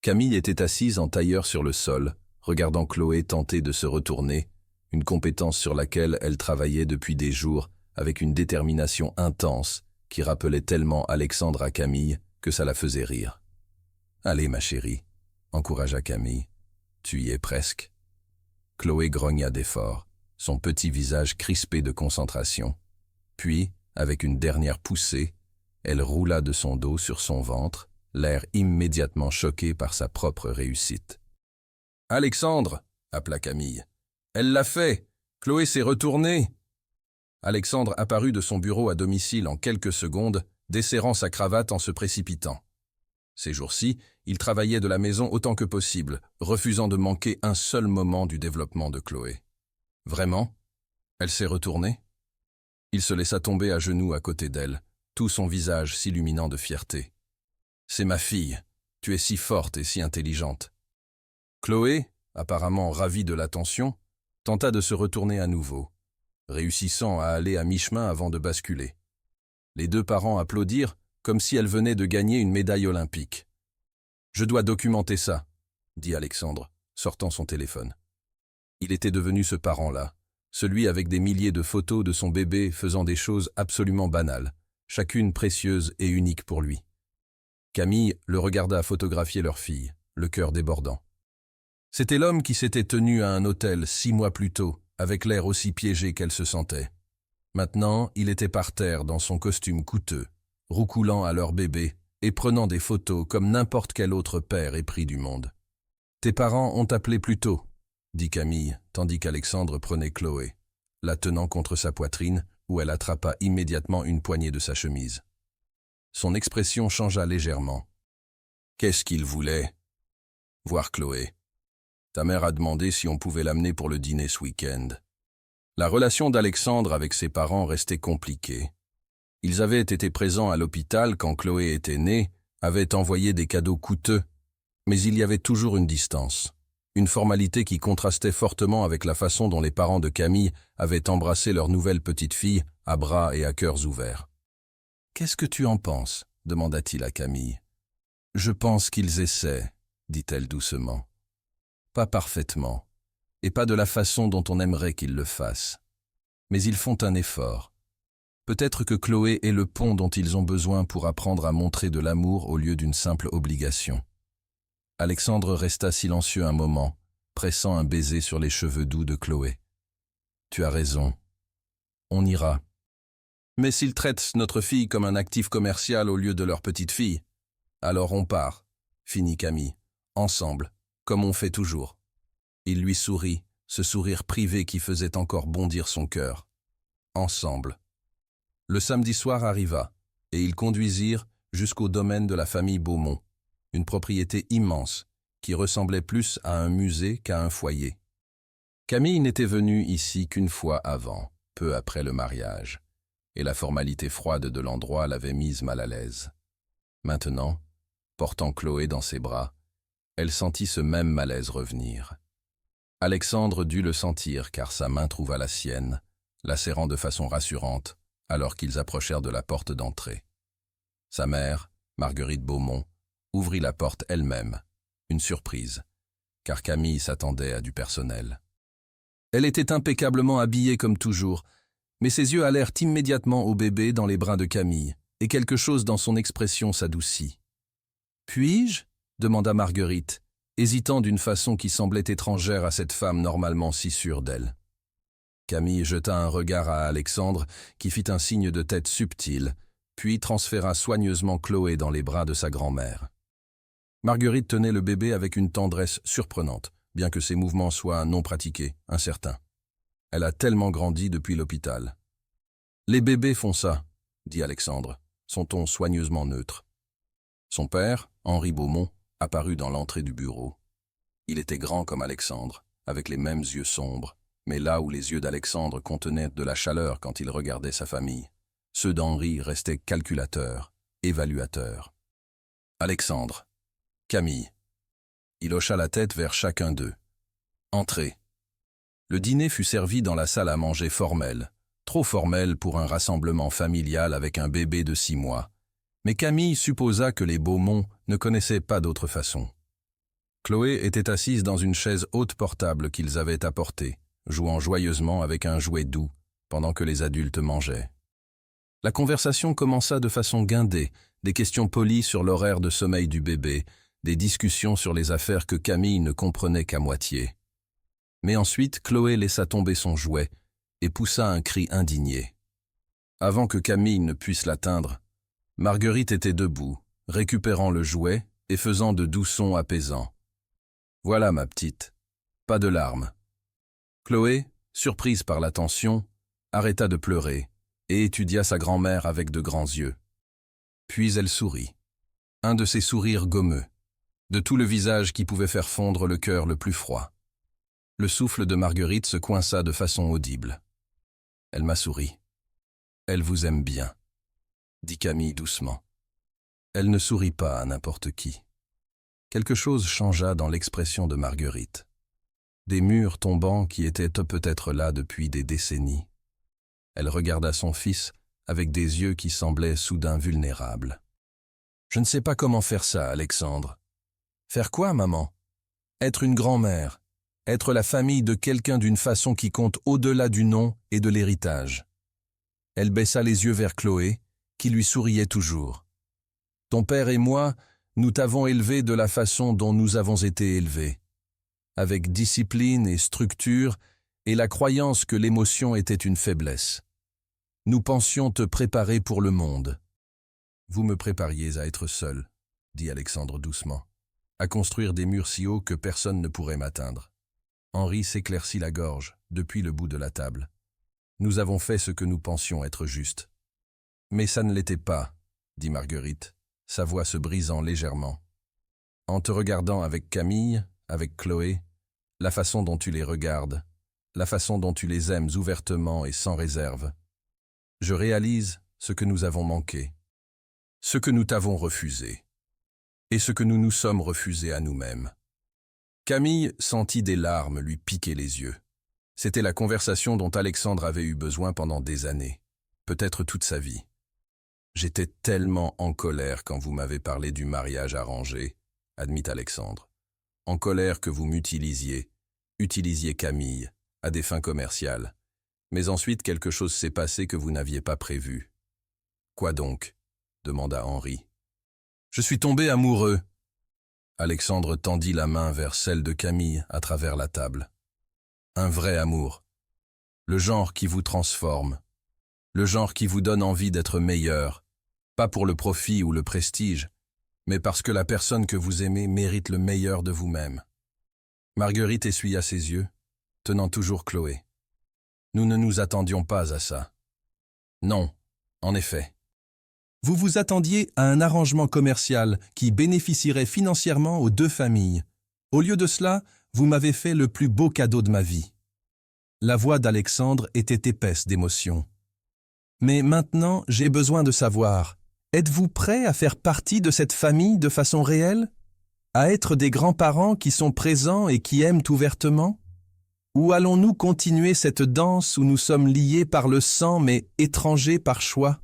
Camille était assise en tailleur sur le sol, regardant Chloé tenter de se retourner, une compétence sur laquelle elle travaillait depuis des jours avec une détermination intense qui rappelait tellement Alexandre à Camille que ça la faisait rire. « Allez, ma chérie », encouragea Camille, « tu y es presque. » Chloé grogna d'effort, son petit visage crispé de concentration. Puis, avec une dernière poussée, elle roula de son dos sur son ventre, l'air immédiatement choqué par sa propre réussite. « Alexandre !» appela Camille. « Elle l'a fait! Chloé s'est retournée !» Alexandre apparut de son bureau à domicile en quelques secondes, desserrant sa cravate en se précipitant. Ces jours-ci, il travaillait de la maison autant que possible, refusant de manquer un seul moment du développement de Chloé. Vraiment? Elle s'est retournée? Il se laissa tomber à genoux à côté d'elle, tout son visage s'illuminant de fierté. « C'est ma fille, tu es si forte et si intelligente. » Chloé, apparemment ravie de l'attention, tenta de se retourner à nouveau, réussissant à aller à mi-chemin avant de basculer. Les 2 parents applaudirent comme si elle venait de gagner une médaille olympique. « Je dois documenter ça », dit Alexandre, sortant son téléphone. Il était devenu ce parent-là, celui avec des milliers de photos de son bébé faisant des choses absolument banales, chacune précieuse et unique pour lui. Camille le regarda photographier leur fille, le cœur débordant. C'était l'homme qui s'était tenu à un hôtel 6 mois plus tôt, avec l'air aussi piégé qu'elle se sentait. Maintenant, il était par terre dans son costume coûteux, roucoulant à leur bébé et prenant des photos comme n'importe quel autre père épris du monde. « Tes parents ont appelé plus tôt », dit Camille, tandis qu'Alexandre prenait Chloé, la tenant contre sa poitrine, où elle attrapa immédiatement une poignée de sa chemise. Son expression changea légèrement. « Qu'est-ce qu'il voulait ?»« Voir Chloé. Ta mère a demandé si on pouvait l'amener pour le dîner ce week-end. » La relation d'Alexandre avec ses parents restait compliquée. Ils avaient été présents à l'hôpital quand Chloé était née, avaient envoyé des cadeaux coûteux, mais il y avait toujours une distance, une formalité qui contrastait fortement avec la façon dont les parents de Camille avaient embrassé leur nouvelle petite fille à bras et à cœurs ouverts. « Qu'est-ce que tu en penses ?» demanda-t-il à Camille. « Je pense qu'ils essaient, » dit-elle doucement. « Pas parfaitement, et pas de la façon dont on aimerait qu'ils le fassent. Mais ils font un effort. Peut-être que Chloé est le pont dont ils ont besoin pour apprendre à montrer de l'amour au lieu d'une simple obligation. » Alexandre resta silencieux un moment, pressant un baiser sur les cheveux doux de Chloé. « Tu as raison. On ira. Mais s'ils traitent notre fille comme un actif commercial au lieu de leur petite fille, alors on part, » finit Camille, « ensemble, comme on fait toujours. » Il lui sourit, ce sourire privé qui faisait encore bondir son cœur. Ensemble. Le samedi soir arriva, et ils conduisirent jusqu'au domaine de la famille Beaumont, une propriété immense, qui ressemblait plus à un musée qu'à un foyer. Camille n'était venue ici qu'une fois avant, peu après le mariage, et la formalité froide de l'endroit l'avait mise mal à l'aise. Maintenant, portant Chloé dans ses bras, elle sentit ce même malaise revenir. Alexandre dut le sentir car sa main trouva la sienne, la serrant de façon rassurante alors qu'ils approchèrent de la porte d'entrée. Sa mère, Marguerite Beaumont, ouvrit la porte elle-même, une surprise, car Camille s'attendait à du personnel. Elle était impeccablement habillée comme toujours, mais ses yeux allèrent immédiatement au bébé dans les bras de Camille, et quelque chose dans son expression s'adoucit. « Puis-je » demanda Marguerite, hésitant d'une façon qui semblait étrangère à cette femme normalement si sûre d'elle. Camille jeta un regard à Alexandre, qui fit un signe de tête subtil, puis transféra soigneusement Chloé dans les bras de sa grand-mère. Marguerite tenait le bébé avec une tendresse surprenante, bien que ses mouvements soient non pratiqués, incertains. Elle a tellement grandi depuis l'hôpital. « Les bébés font ça, » dit Alexandre, son ton soigneusement neutre. Son père, Henri Beaumont, apparut dans l'entrée du bureau. Il était grand comme Alexandre, avec les mêmes yeux sombres, mais là où les yeux d'Alexandre contenaient de la chaleur quand il regardait sa famille, ceux d'Henri restaient calculateurs, évaluateurs. Alexandre, Camille. Il hocha la tête vers chacun d'eux. Entrez. Le dîner fut servi dans la salle à manger formelle, trop formelle pour un rassemblement familial avec un bébé de 6 mois. Mais Camille supposa que les Beaumont ne connaissaient pas d'autre façon. Chloé était assise dans une chaise haute portable qu'ils avaient apportée, jouant joyeusement avec un jouet doux, pendant que les adultes mangeaient. La conversation commença de façon guindée, des questions polies sur l'horaire de sommeil du bébé, des discussions sur les affaires que Camille ne comprenait qu'à moitié. Mais ensuite, Chloé laissa tomber son jouet et poussa un cri indigné. Avant que Camille ne puisse l'atteindre, Marguerite était debout, récupérant le jouet et faisant de doux sons apaisants. « Voilà, ma petite. Pas de larmes. » Chloé, surprise par l'attention, arrêta de pleurer et étudia sa grand-mère avec de grands yeux. Puis elle sourit. Un de ces sourires gommeux, de tout le visage qui pouvait faire fondre le cœur le plus froid. Le souffle de Marguerite se coinça de façon audible. « Elle m'a souri. Elle vous aime bien. » dit Camille doucement. Elle ne sourit pas à n'importe qui. Quelque chose changea dans l'expression de Marguerite. Des murs tombants qui étaient peut-être là depuis des décennies. Elle regarda son fils avec des yeux qui semblaient soudain vulnérables. « Je ne sais pas comment faire ça, Alexandre. »« Faire quoi, maman ? » ?»« Être une grand-mère. Être la famille de quelqu'un d'une façon qui compte au-delà du nom et de l'héritage. » Elle baissa les yeux vers Chloé, qui lui souriait toujours. « Ton père et moi, nous t'avons élevé de la façon dont nous avons été élevés, avec discipline et structure et la croyance que l'émotion était une faiblesse. Nous pensions te préparer pour le monde. » « Vous me prépariez à être seul, » dit Alexandre doucement, « à construire des murs si hauts que personne ne pourrait m'atteindre. » Henri s'éclaircit la gorge, depuis le bout de la table. « Nous avons fait ce que nous pensions être juste. »« Mais ça ne l'était pas, » dit Marguerite, sa voix se brisant légèrement. « En te regardant avec Camille, avec Chloé, la façon dont tu les regardes, la façon dont tu les aimes ouvertement et sans réserve, je réalise ce que nous avons manqué, ce que nous t'avons refusé, et ce que nous nous sommes refusés à nous-mêmes. » Camille sentit des larmes lui piquer les yeux. C'était la conversation dont Alexandre avait eu besoin pendant des années, peut-être toute sa vie. « J'étais tellement en colère quand vous m'avez parlé du mariage arrangé, » admit Alexandre. « En colère que vous utilisiez Camille, à des fins commerciales. Mais ensuite quelque chose s'est passé que vous n'aviez pas prévu. »« Quoi donc ?» demanda Henri. « Je suis tombé amoureux. » Alexandre tendit la main vers celle de Camille à travers la table. « Un vrai amour. Le genre qui vous transforme. Le genre qui vous donne envie d'être meilleur, pas pour le profit ou le prestige, mais parce que la personne que vous aimez mérite le meilleur de vous-même. » Marguerite essuya ses yeux, tenant toujours Chloé. « Nous ne nous attendions pas à ça. »« Non, en effet. » « Vous vous attendiez à un arrangement commercial qui bénéficierait financièrement aux deux familles. Au lieu de cela, vous m'avez fait le plus beau cadeau de ma vie. » La voix d'Alexandre était épaisse d'émotion. « Mais maintenant, j'ai besoin de savoir, êtes-vous prêt à faire partie de cette famille de façon réelle? À être des grands-parents qui sont présents et qui aiment ouvertement? Ou allons-nous continuer cette danse où nous sommes liés par le sang mais étrangers par choix ?»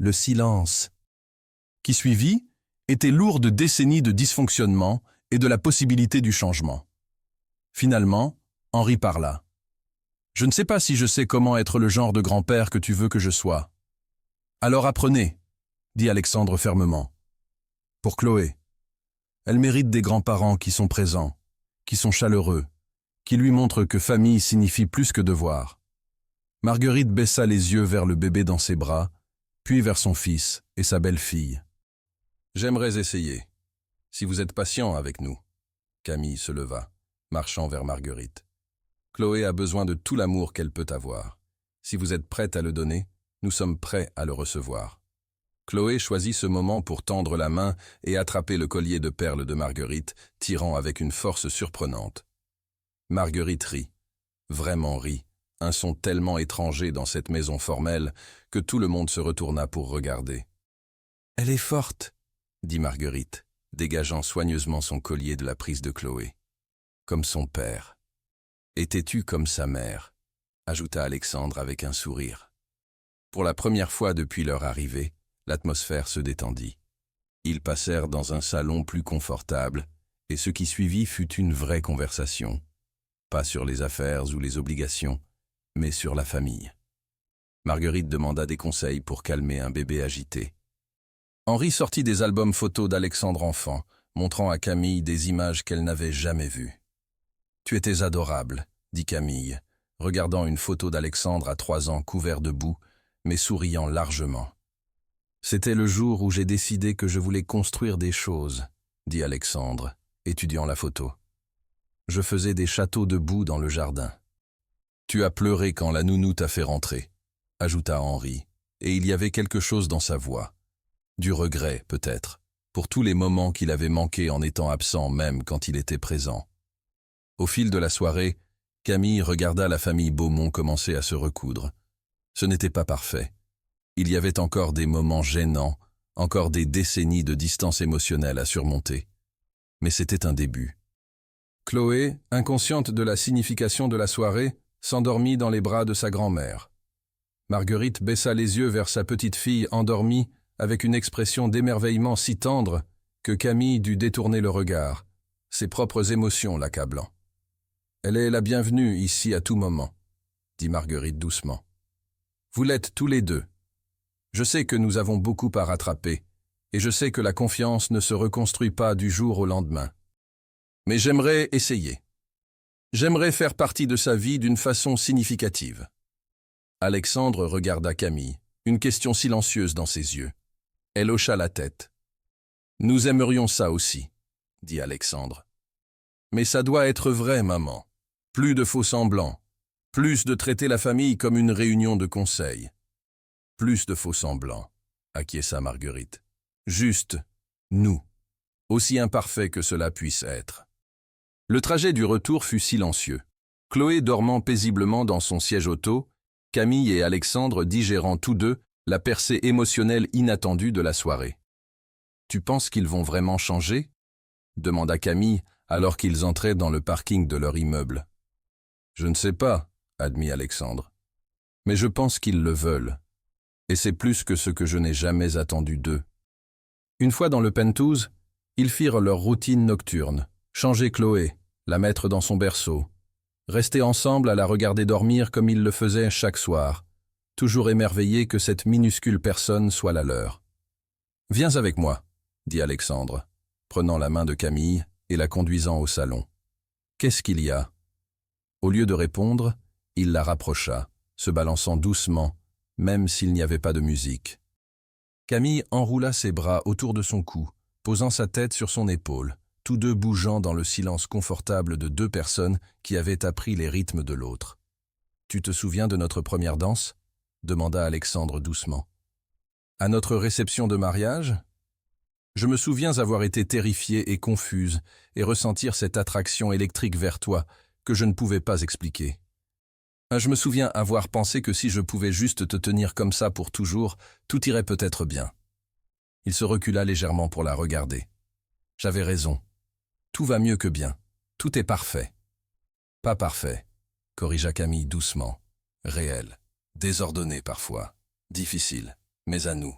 Le silence qui suivit était lourd de décennies de dysfonctionnement et de la possibilité du changement. Finalement, Henri parla. « Je ne sais pas si je sais comment être le genre de grand-père que tu veux que je sois. »« Alors apprenez, » dit Alexandre fermement. « Pour Chloé. Elle mérite des grands-parents qui sont présents, qui sont chaleureux, qui lui montrent que famille signifie plus que devoir. » Marguerite baissa les yeux vers le bébé dans ses bras, puis vers son fils et sa belle-fille. « J'aimerais essayer, si vous êtes patient avec nous. » Camille se leva, marchant vers Marguerite. « Chloé a besoin de tout l'amour qu'elle peut avoir. Si vous êtes prête à le donner, nous sommes prêts à le recevoir. » Chloé choisit ce moment pour tendre la main et attraper le collier de perles de Marguerite, tirant avec une force surprenante. Marguerite rit, vraiment rit. Un son tellement étranger dans cette maison formelle que tout le monde se retourna pour regarder. « Elle est forte, » dit Marguerite, dégageant soigneusement son collier de la prise de Chloé. « Comme son père. Et têtue comme sa mère, » ajouta Alexandre avec un sourire. Pour la première fois depuis leur arrivée, l'atmosphère se détendit. Ils passèrent dans un salon plus confortable, et ce qui suivit fut une vraie conversation. Pas sur les affaires ou les obligations, mais sur la famille. Marguerite demanda des conseils pour calmer un bébé agité. Henri sortit des albums photos d'Alexandre enfant, montrant à Camille des images qu'elle n'avait jamais vues. « Tu étais adorable, » dit Camille, regardant une photo d'Alexandre à 3 ans couvert de boue, mais souriant largement. « C'était le jour où j'ai décidé que je voulais construire des choses, » dit Alexandre, étudiant la photo. « Je faisais des châteaux de boue dans le jardin. » « Tu as pleuré quand la nounou t'a fait rentrer, » ajouta Henri, et il y avait quelque chose dans sa voix. Du regret, peut-être, pour tous les moments qu'il avait manqués en étant absent même quand il était présent. Au fil de la soirée, Camille regarda la famille Beaumont commencer à se recoudre. Ce n'était pas parfait. Il y avait encore des moments gênants, encore des décennies de distance émotionnelle à surmonter. Mais c'était un début. Chloé, inconsciente de la signification de la soirée, s'endormit dans les bras de sa grand-mère. Marguerite baissa les yeux vers sa petite fille endormie avec une expression d'émerveillement si tendre que Camille dut détourner le regard, ses propres émotions l'accablant. « Elle est la bienvenue ici à tout moment, » dit Marguerite doucement. « Vous l'êtes tous les deux. Je sais que nous avons beaucoup à rattraper, et je sais que la confiance ne se reconstruit pas du jour au lendemain. Mais j'aimerais essayer. J'aimerais faire partie de sa vie d'une façon significative. » Alexandre regarda Camille, une question silencieuse dans ses yeux. Elle hocha la tête. « Nous aimerions ça aussi, » dit Alexandre. « Mais ça doit être vrai, maman. Plus de faux-semblants. Plus de traiter la famille comme une réunion de conseil. Plus de faux-semblants, » acquiesça Marguerite. « Juste, nous, aussi imparfaits que cela puisse être. » Le trajet du retour fut silencieux. Chloé dormant paisiblement dans son siège auto, Camille et Alexandre digérant tous deux la percée émotionnelle inattendue de la soirée. « Tu penses qu'ils vont vraiment changer ?» demanda Camille alors qu'ils entraient dans le parking de leur immeuble. « Je ne sais pas, » admit Alexandre. « Mais je pense qu'ils le veulent. Et c'est plus que ce que je n'ai jamais attendu d'eux. » Une fois dans le penthouse, ils firent leur routine nocturne, changer Chloé, la mettre dans son berceau, rester ensemble à la regarder dormir comme ils le faisaient chaque soir, toujours émerveillés que cette minuscule personne soit la leur. « Viens avec moi, » dit Alexandre, prenant la main de Camille et la conduisant au salon. « Qu'est-ce qu'il y a ?» Au lieu de répondre, il la rapprocha, se balançant doucement, même s'il n'y avait pas de musique. Camille enroula ses bras autour de son cou, posant sa tête sur son épaule, tous deux bougeant dans le silence confortable de deux personnes qui avaient appris les rythmes de l'autre. « Tu te souviens de notre première danse ?» demanda Alexandre doucement. « À notre réception de mariage ?» Je me souviens avoir été terrifiée et confuse et ressentir cette attraction électrique vers toi que je ne pouvais pas expliquer. Je me souviens avoir pensé que si je pouvais juste te tenir comme ça pour toujours, tout irait peut-être bien. » Il se recula légèrement pour la regarder. « J'avais raison. Tout va mieux que bien. Tout est parfait. »« Pas parfait, » corrigea Camille doucement. « Réel, désordonné parfois, difficile, mais à nous,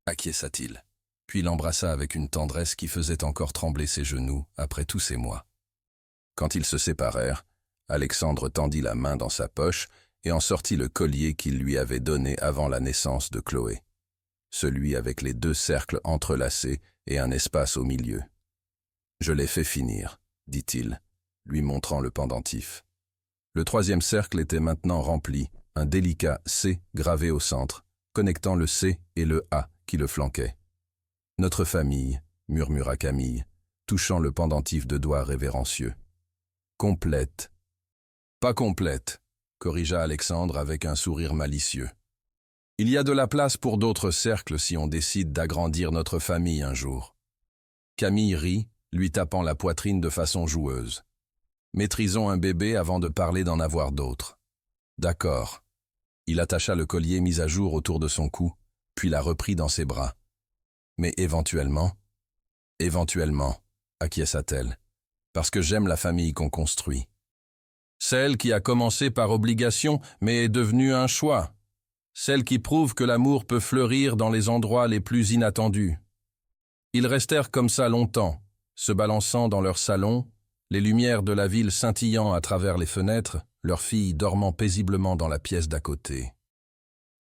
acquiesça-t-il, puis l'embrassa avec une tendresse qui faisait encore trembler ses genoux après tous ces mois. Quand ils se séparèrent, Alexandre tendit la main dans sa poche et en sortit le collier qu'il lui avait donné avant la naissance de Chloé, celui avec les deux cercles entrelacés et un espace au milieu. « Je l'ai fait finir, » dit-il, lui montrant le pendentif. Le troisième cercle était maintenant rempli, un délicat C gravé au centre, connectant le C et le A qui le flanquaient. « Notre famille, » murmura Camille, touchant le pendentif de doigts révérencieux. « Complète. »« Pas complète, » corrigea Alexandre avec un sourire malicieux. « Il y a de la place pour d'autres cercles si on décide d'agrandir notre famille un jour. » Camille rit, lui tapant la poitrine de façon joueuse. « Maîtrisons un bébé avant de parler d'en avoir d'autres. »« D'accord. » Il attacha le collier mis à jour autour de son cou, puis la reprit dans ses bras. « Mais éventuellement, acquiesça-t-elle, parce que j'aime la famille qu'on construit. Celle qui a commencé par obligation, mais est devenue un choix. Celle qui prouve que l'amour peut fleurir dans les endroits les plus inattendus. » Ils restèrent comme ça longtemps, se balançant dans leur salon, les lumières de la ville scintillant à travers les fenêtres, leur fille dormant paisiblement dans la pièce d'à côté.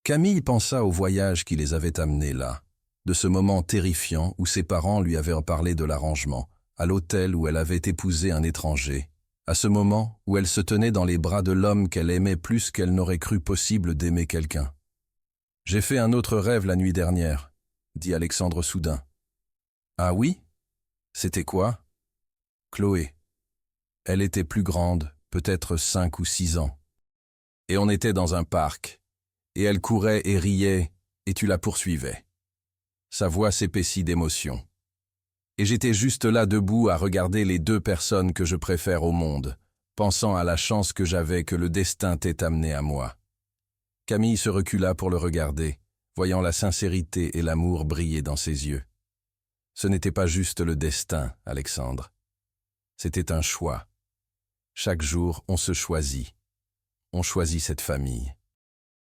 Camille pensa au voyage qui les avait amenés là, de ce moment terrifiant où ses parents lui avaient parlé de l'arrangement, à l'hôtel où elle avait épousé un étranger, à ce moment où elle se tenait dans les bras de l'homme qu'elle aimait plus qu'elle n'aurait cru possible d'aimer quelqu'un. « J'ai fait un autre rêve la nuit dernière, » dit Alexandre soudain. « Ah oui? C'était quoi? » Chloé. Elle était plus grande, peut-être 5 ou 6 ans. Et on était dans un parc, et elle courait et riait, et tu la poursuivais. Sa voix s'épaissit d'émotion. Et j'étais juste là debout à regarder les deux personnes que je préfère au monde, pensant à la chance que j'avais que le destin t'ait amené à moi. Camille se recula pour le regarder, voyant la sincérité et l'amour briller dans ses yeux. Ce n'était pas juste le destin, Alexandre. C'était un choix. Chaque jour, on se choisit. On choisit cette famille.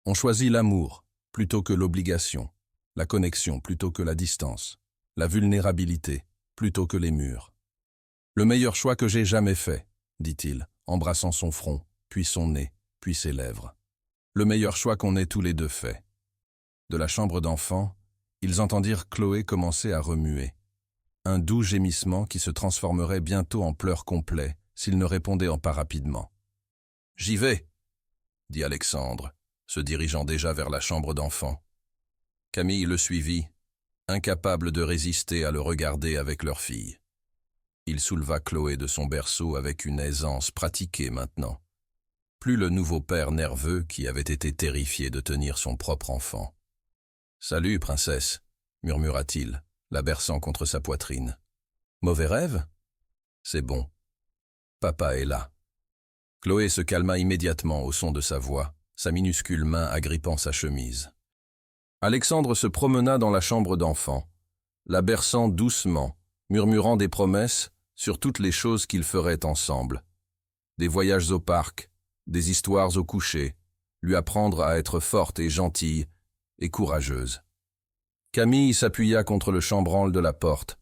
On choisit l'amour plutôt que l'obligation, la connexion plutôt que la distance, la vulnérabilité plutôt que les murs. Le meilleur choix que j'ai jamais fait, dit-il, embrassant son front, puis son nez, puis ses lèvres. Le meilleur choix qu'on ait tous les deux fait. De la chambre d'enfant, ils entendirent Chloé commencer à remuer. Un doux gémissement qui se transformerait bientôt en pleurs complets s'il ne répondait pas rapidement. « J'y vais !» dit Alexandre, se dirigeant déjà vers la chambre d'enfant. Camille le suivit, incapable de résister à le regarder avec leur fille. Il souleva Chloé de son berceau avec une aisance pratiquée maintenant. Plus le nouveau père nerveux qui avait été terrifié de tenir son propre enfant. « Salut, princesse !» murmura-t-il, la berçant contre sa poitrine. « Mauvais rêve ? C'est bon. Papa est là. » Chloé se calma immédiatement au son de sa voix, sa minuscule main agrippant sa chemise. Alexandre se promena dans la chambre d'enfant, la berçant doucement, murmurant des promesses sur toutes les choses qu'ils feraient ensemble. Des voyages au parc, des histoires au coucher, lui apprendre à être forte et gentille et courageuse. Camille s'appuya contre le chambranle de la porte,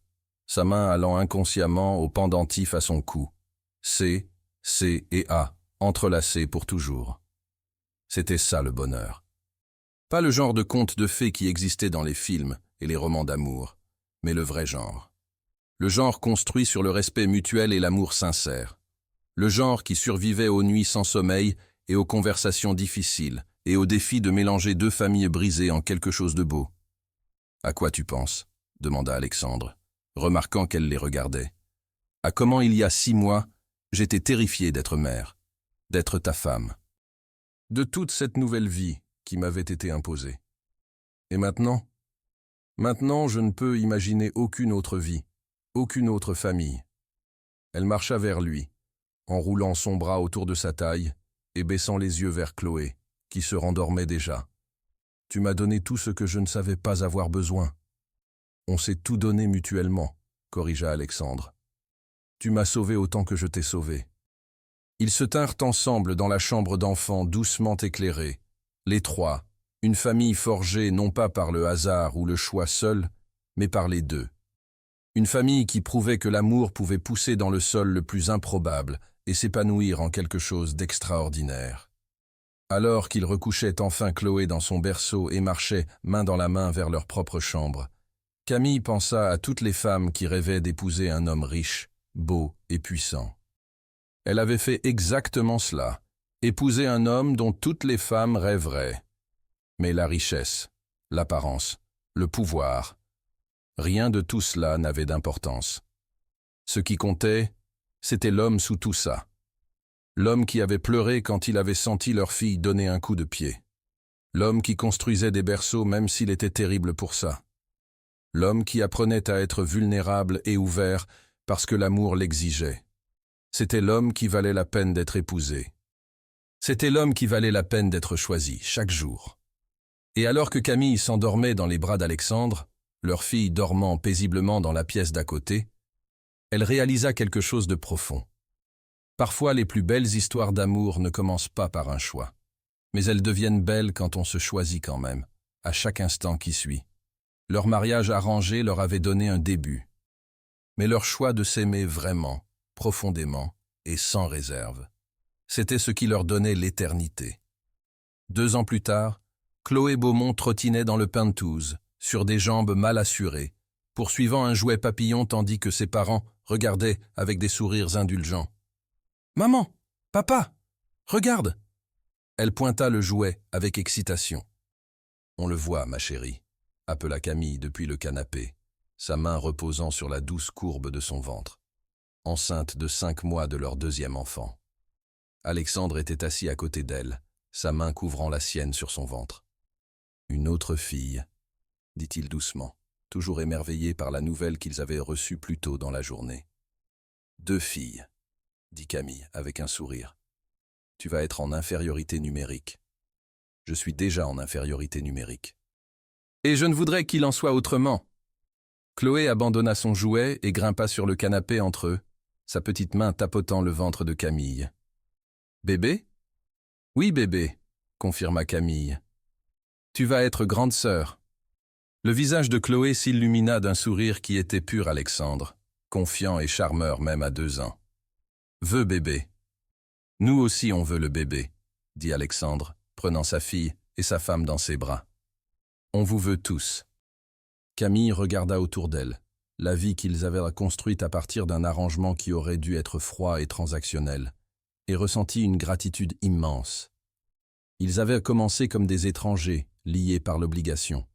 sa main allant inconsciemment au pendentif à son cou. C, C et A, entrelacés pour toujours. C'était ça le bonheur. Pas le genre de conte de fées qui existait dans les films et les romans d'amour, mais le vrai genre. Le genre construit sur le respect mutuel et l'amour sincère. Le genre qui survivait aux nuits sans sommeil et aux conversations difficiles et au défi de mélanger deux familles brisées en quelque chose de beau. « À quoi tu penses ?» demanda Alexandre, remarquant qu'elle les regardait. « À comment il y a 6 mois, j'étais terrifié d'être mère, d'être ta femme. De toute cette nouvelle vie qui m'avait été imposée. Et maintenant ? Maintenant, je ne peux imaginer aucune autre vie, aucune autre famille. » Elle marcha vers lui, enroulant son bras autour de sa taille et baissant les yeux vers Chloé, qui se rendormait déjà. « Tu m'as donné tout ce que je ne savais pas avoir besoin. »« On s'est tout donné mutuellement, » corrigea Alexandre. « Tu m'as sauvé autant que je t'ai sauvé. » Ils se tinrent ensemble dans la chambre d'enfant doucement éclairée, les trois, une famille forgée non pas par le hasard ou le choix seul, mais par les deux. Une famille qui prouvait que l'amour pouvait pousser dans le sol le plus improbable et s'épanouir en quelque chose d'extraordinaire. Alors qu'ils recouchaient enfin Chloé dans son berceau et marchaient main dans la main vers leur propre chambre, Camille pensa à toutes les femmes qui rêvaient d'épouser un homme riche, beau et puissant. Elle avait fait exactement cela, épouser un homme dont toutes les femmes rêveraient. Mais la richesse, l'apparence, le pouvoir, rien de tout cela n'avait d'importance. Ce qui comptait, c'était l'homme sous tout ça. L'homme qui avait pleuré quand il avait senti leur fille donner un coup de pied. L'homme qui construisait des berceaux même s'il était terrible pour ça. L'homme qui apprenait à être vulnérable et ouvert parce que l'amour l'exigeait. C'était l'homme qui valait la peine d'être épousé. C'était l'homme qui valait la peine d'être choisi, chaque jour. Et alors que Camille s'endormait dans les bras d'Alexandre, leur fille dormant paisiblement dans la pièce d'à côté, elle réalisa quelque chose de profond. Parfois, les plus belles histoires d'amour ne commencent pas par un choix, mais elles deviennent belles quand on se choisit quand même, à chaque instant qui suit. Leur mariage arrangé leur avait donné un début, mais leur choix de s'aimer vraiment, profondément et sans réserve, c'était ce qui leur donnait l'éternité. 2 ans plus tard, Chloé Beaumont trottinait dans le Penthouse, sur des jambes mal assurées, poursuivant un jouet papillon tandis que ses parents regardaient avec des sourires indulgents. « Maman, papa, regarde !» Elle pointa le jouet avec excitation. « On le voit, ma chérie », appela Camille depuis le canapé, sa main reposant sur la douce courbe de son ventre, enceinte de 5 mois de leur 2e enfant. Alexandre était assis à côté d'elle, sa main couvrant la sienne sur son ventre. « Une autre fille », dit-il doucement, toujours émerveillé par la nouvelle qu'ils avaient reçue plus tôt dans la journée. « 2 filles, dit Camille avec un sourire. Tu vas être en infériorité numérique. Je suis déjà en infériorité numérique. Et je ne voudrais qu'il en soit autrement. Chloé abandonna son jouet et grimpa sur le canapé entre eux, sa petite main tapotant le ventre de Camille. Bébé ? Oui, bébé, confirma Camille. Tu vas être grande sœur. Le visage de Chloé s'illumina d'un sourire qui était pur Alexandre, confiant et charmeur même à 2 ans. Veux bébé. Nous aussi on veut le bébé, dit Alexandre, prenant sa fille et sa femme dans ses bras. On vous veut tous. Camille regarda autour d'elle. La vie qu'ils avaient construite à partir d'un arrangement qui aurait dû être froid et transactionnel, et ressentit une gratitude immense. Ils avaient commencé comme des étrangers, liés par l'obligation.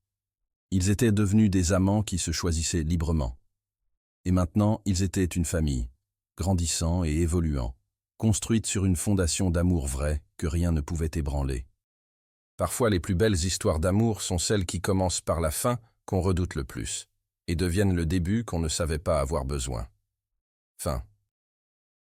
Ils étaient devenus des amants qui se choisissaient librement. Et maintenant, ils étaient une famille, grandissant et évoluant, construite sur une fondation d'amour vrai que rien ne pouvait ébranler. Parfois, les plus belles histoires d'amour sont celles qui commencent par la fin qu'on redoute le plus, et deviennent le début qu'on ne savait pas avoir besoin. Fin.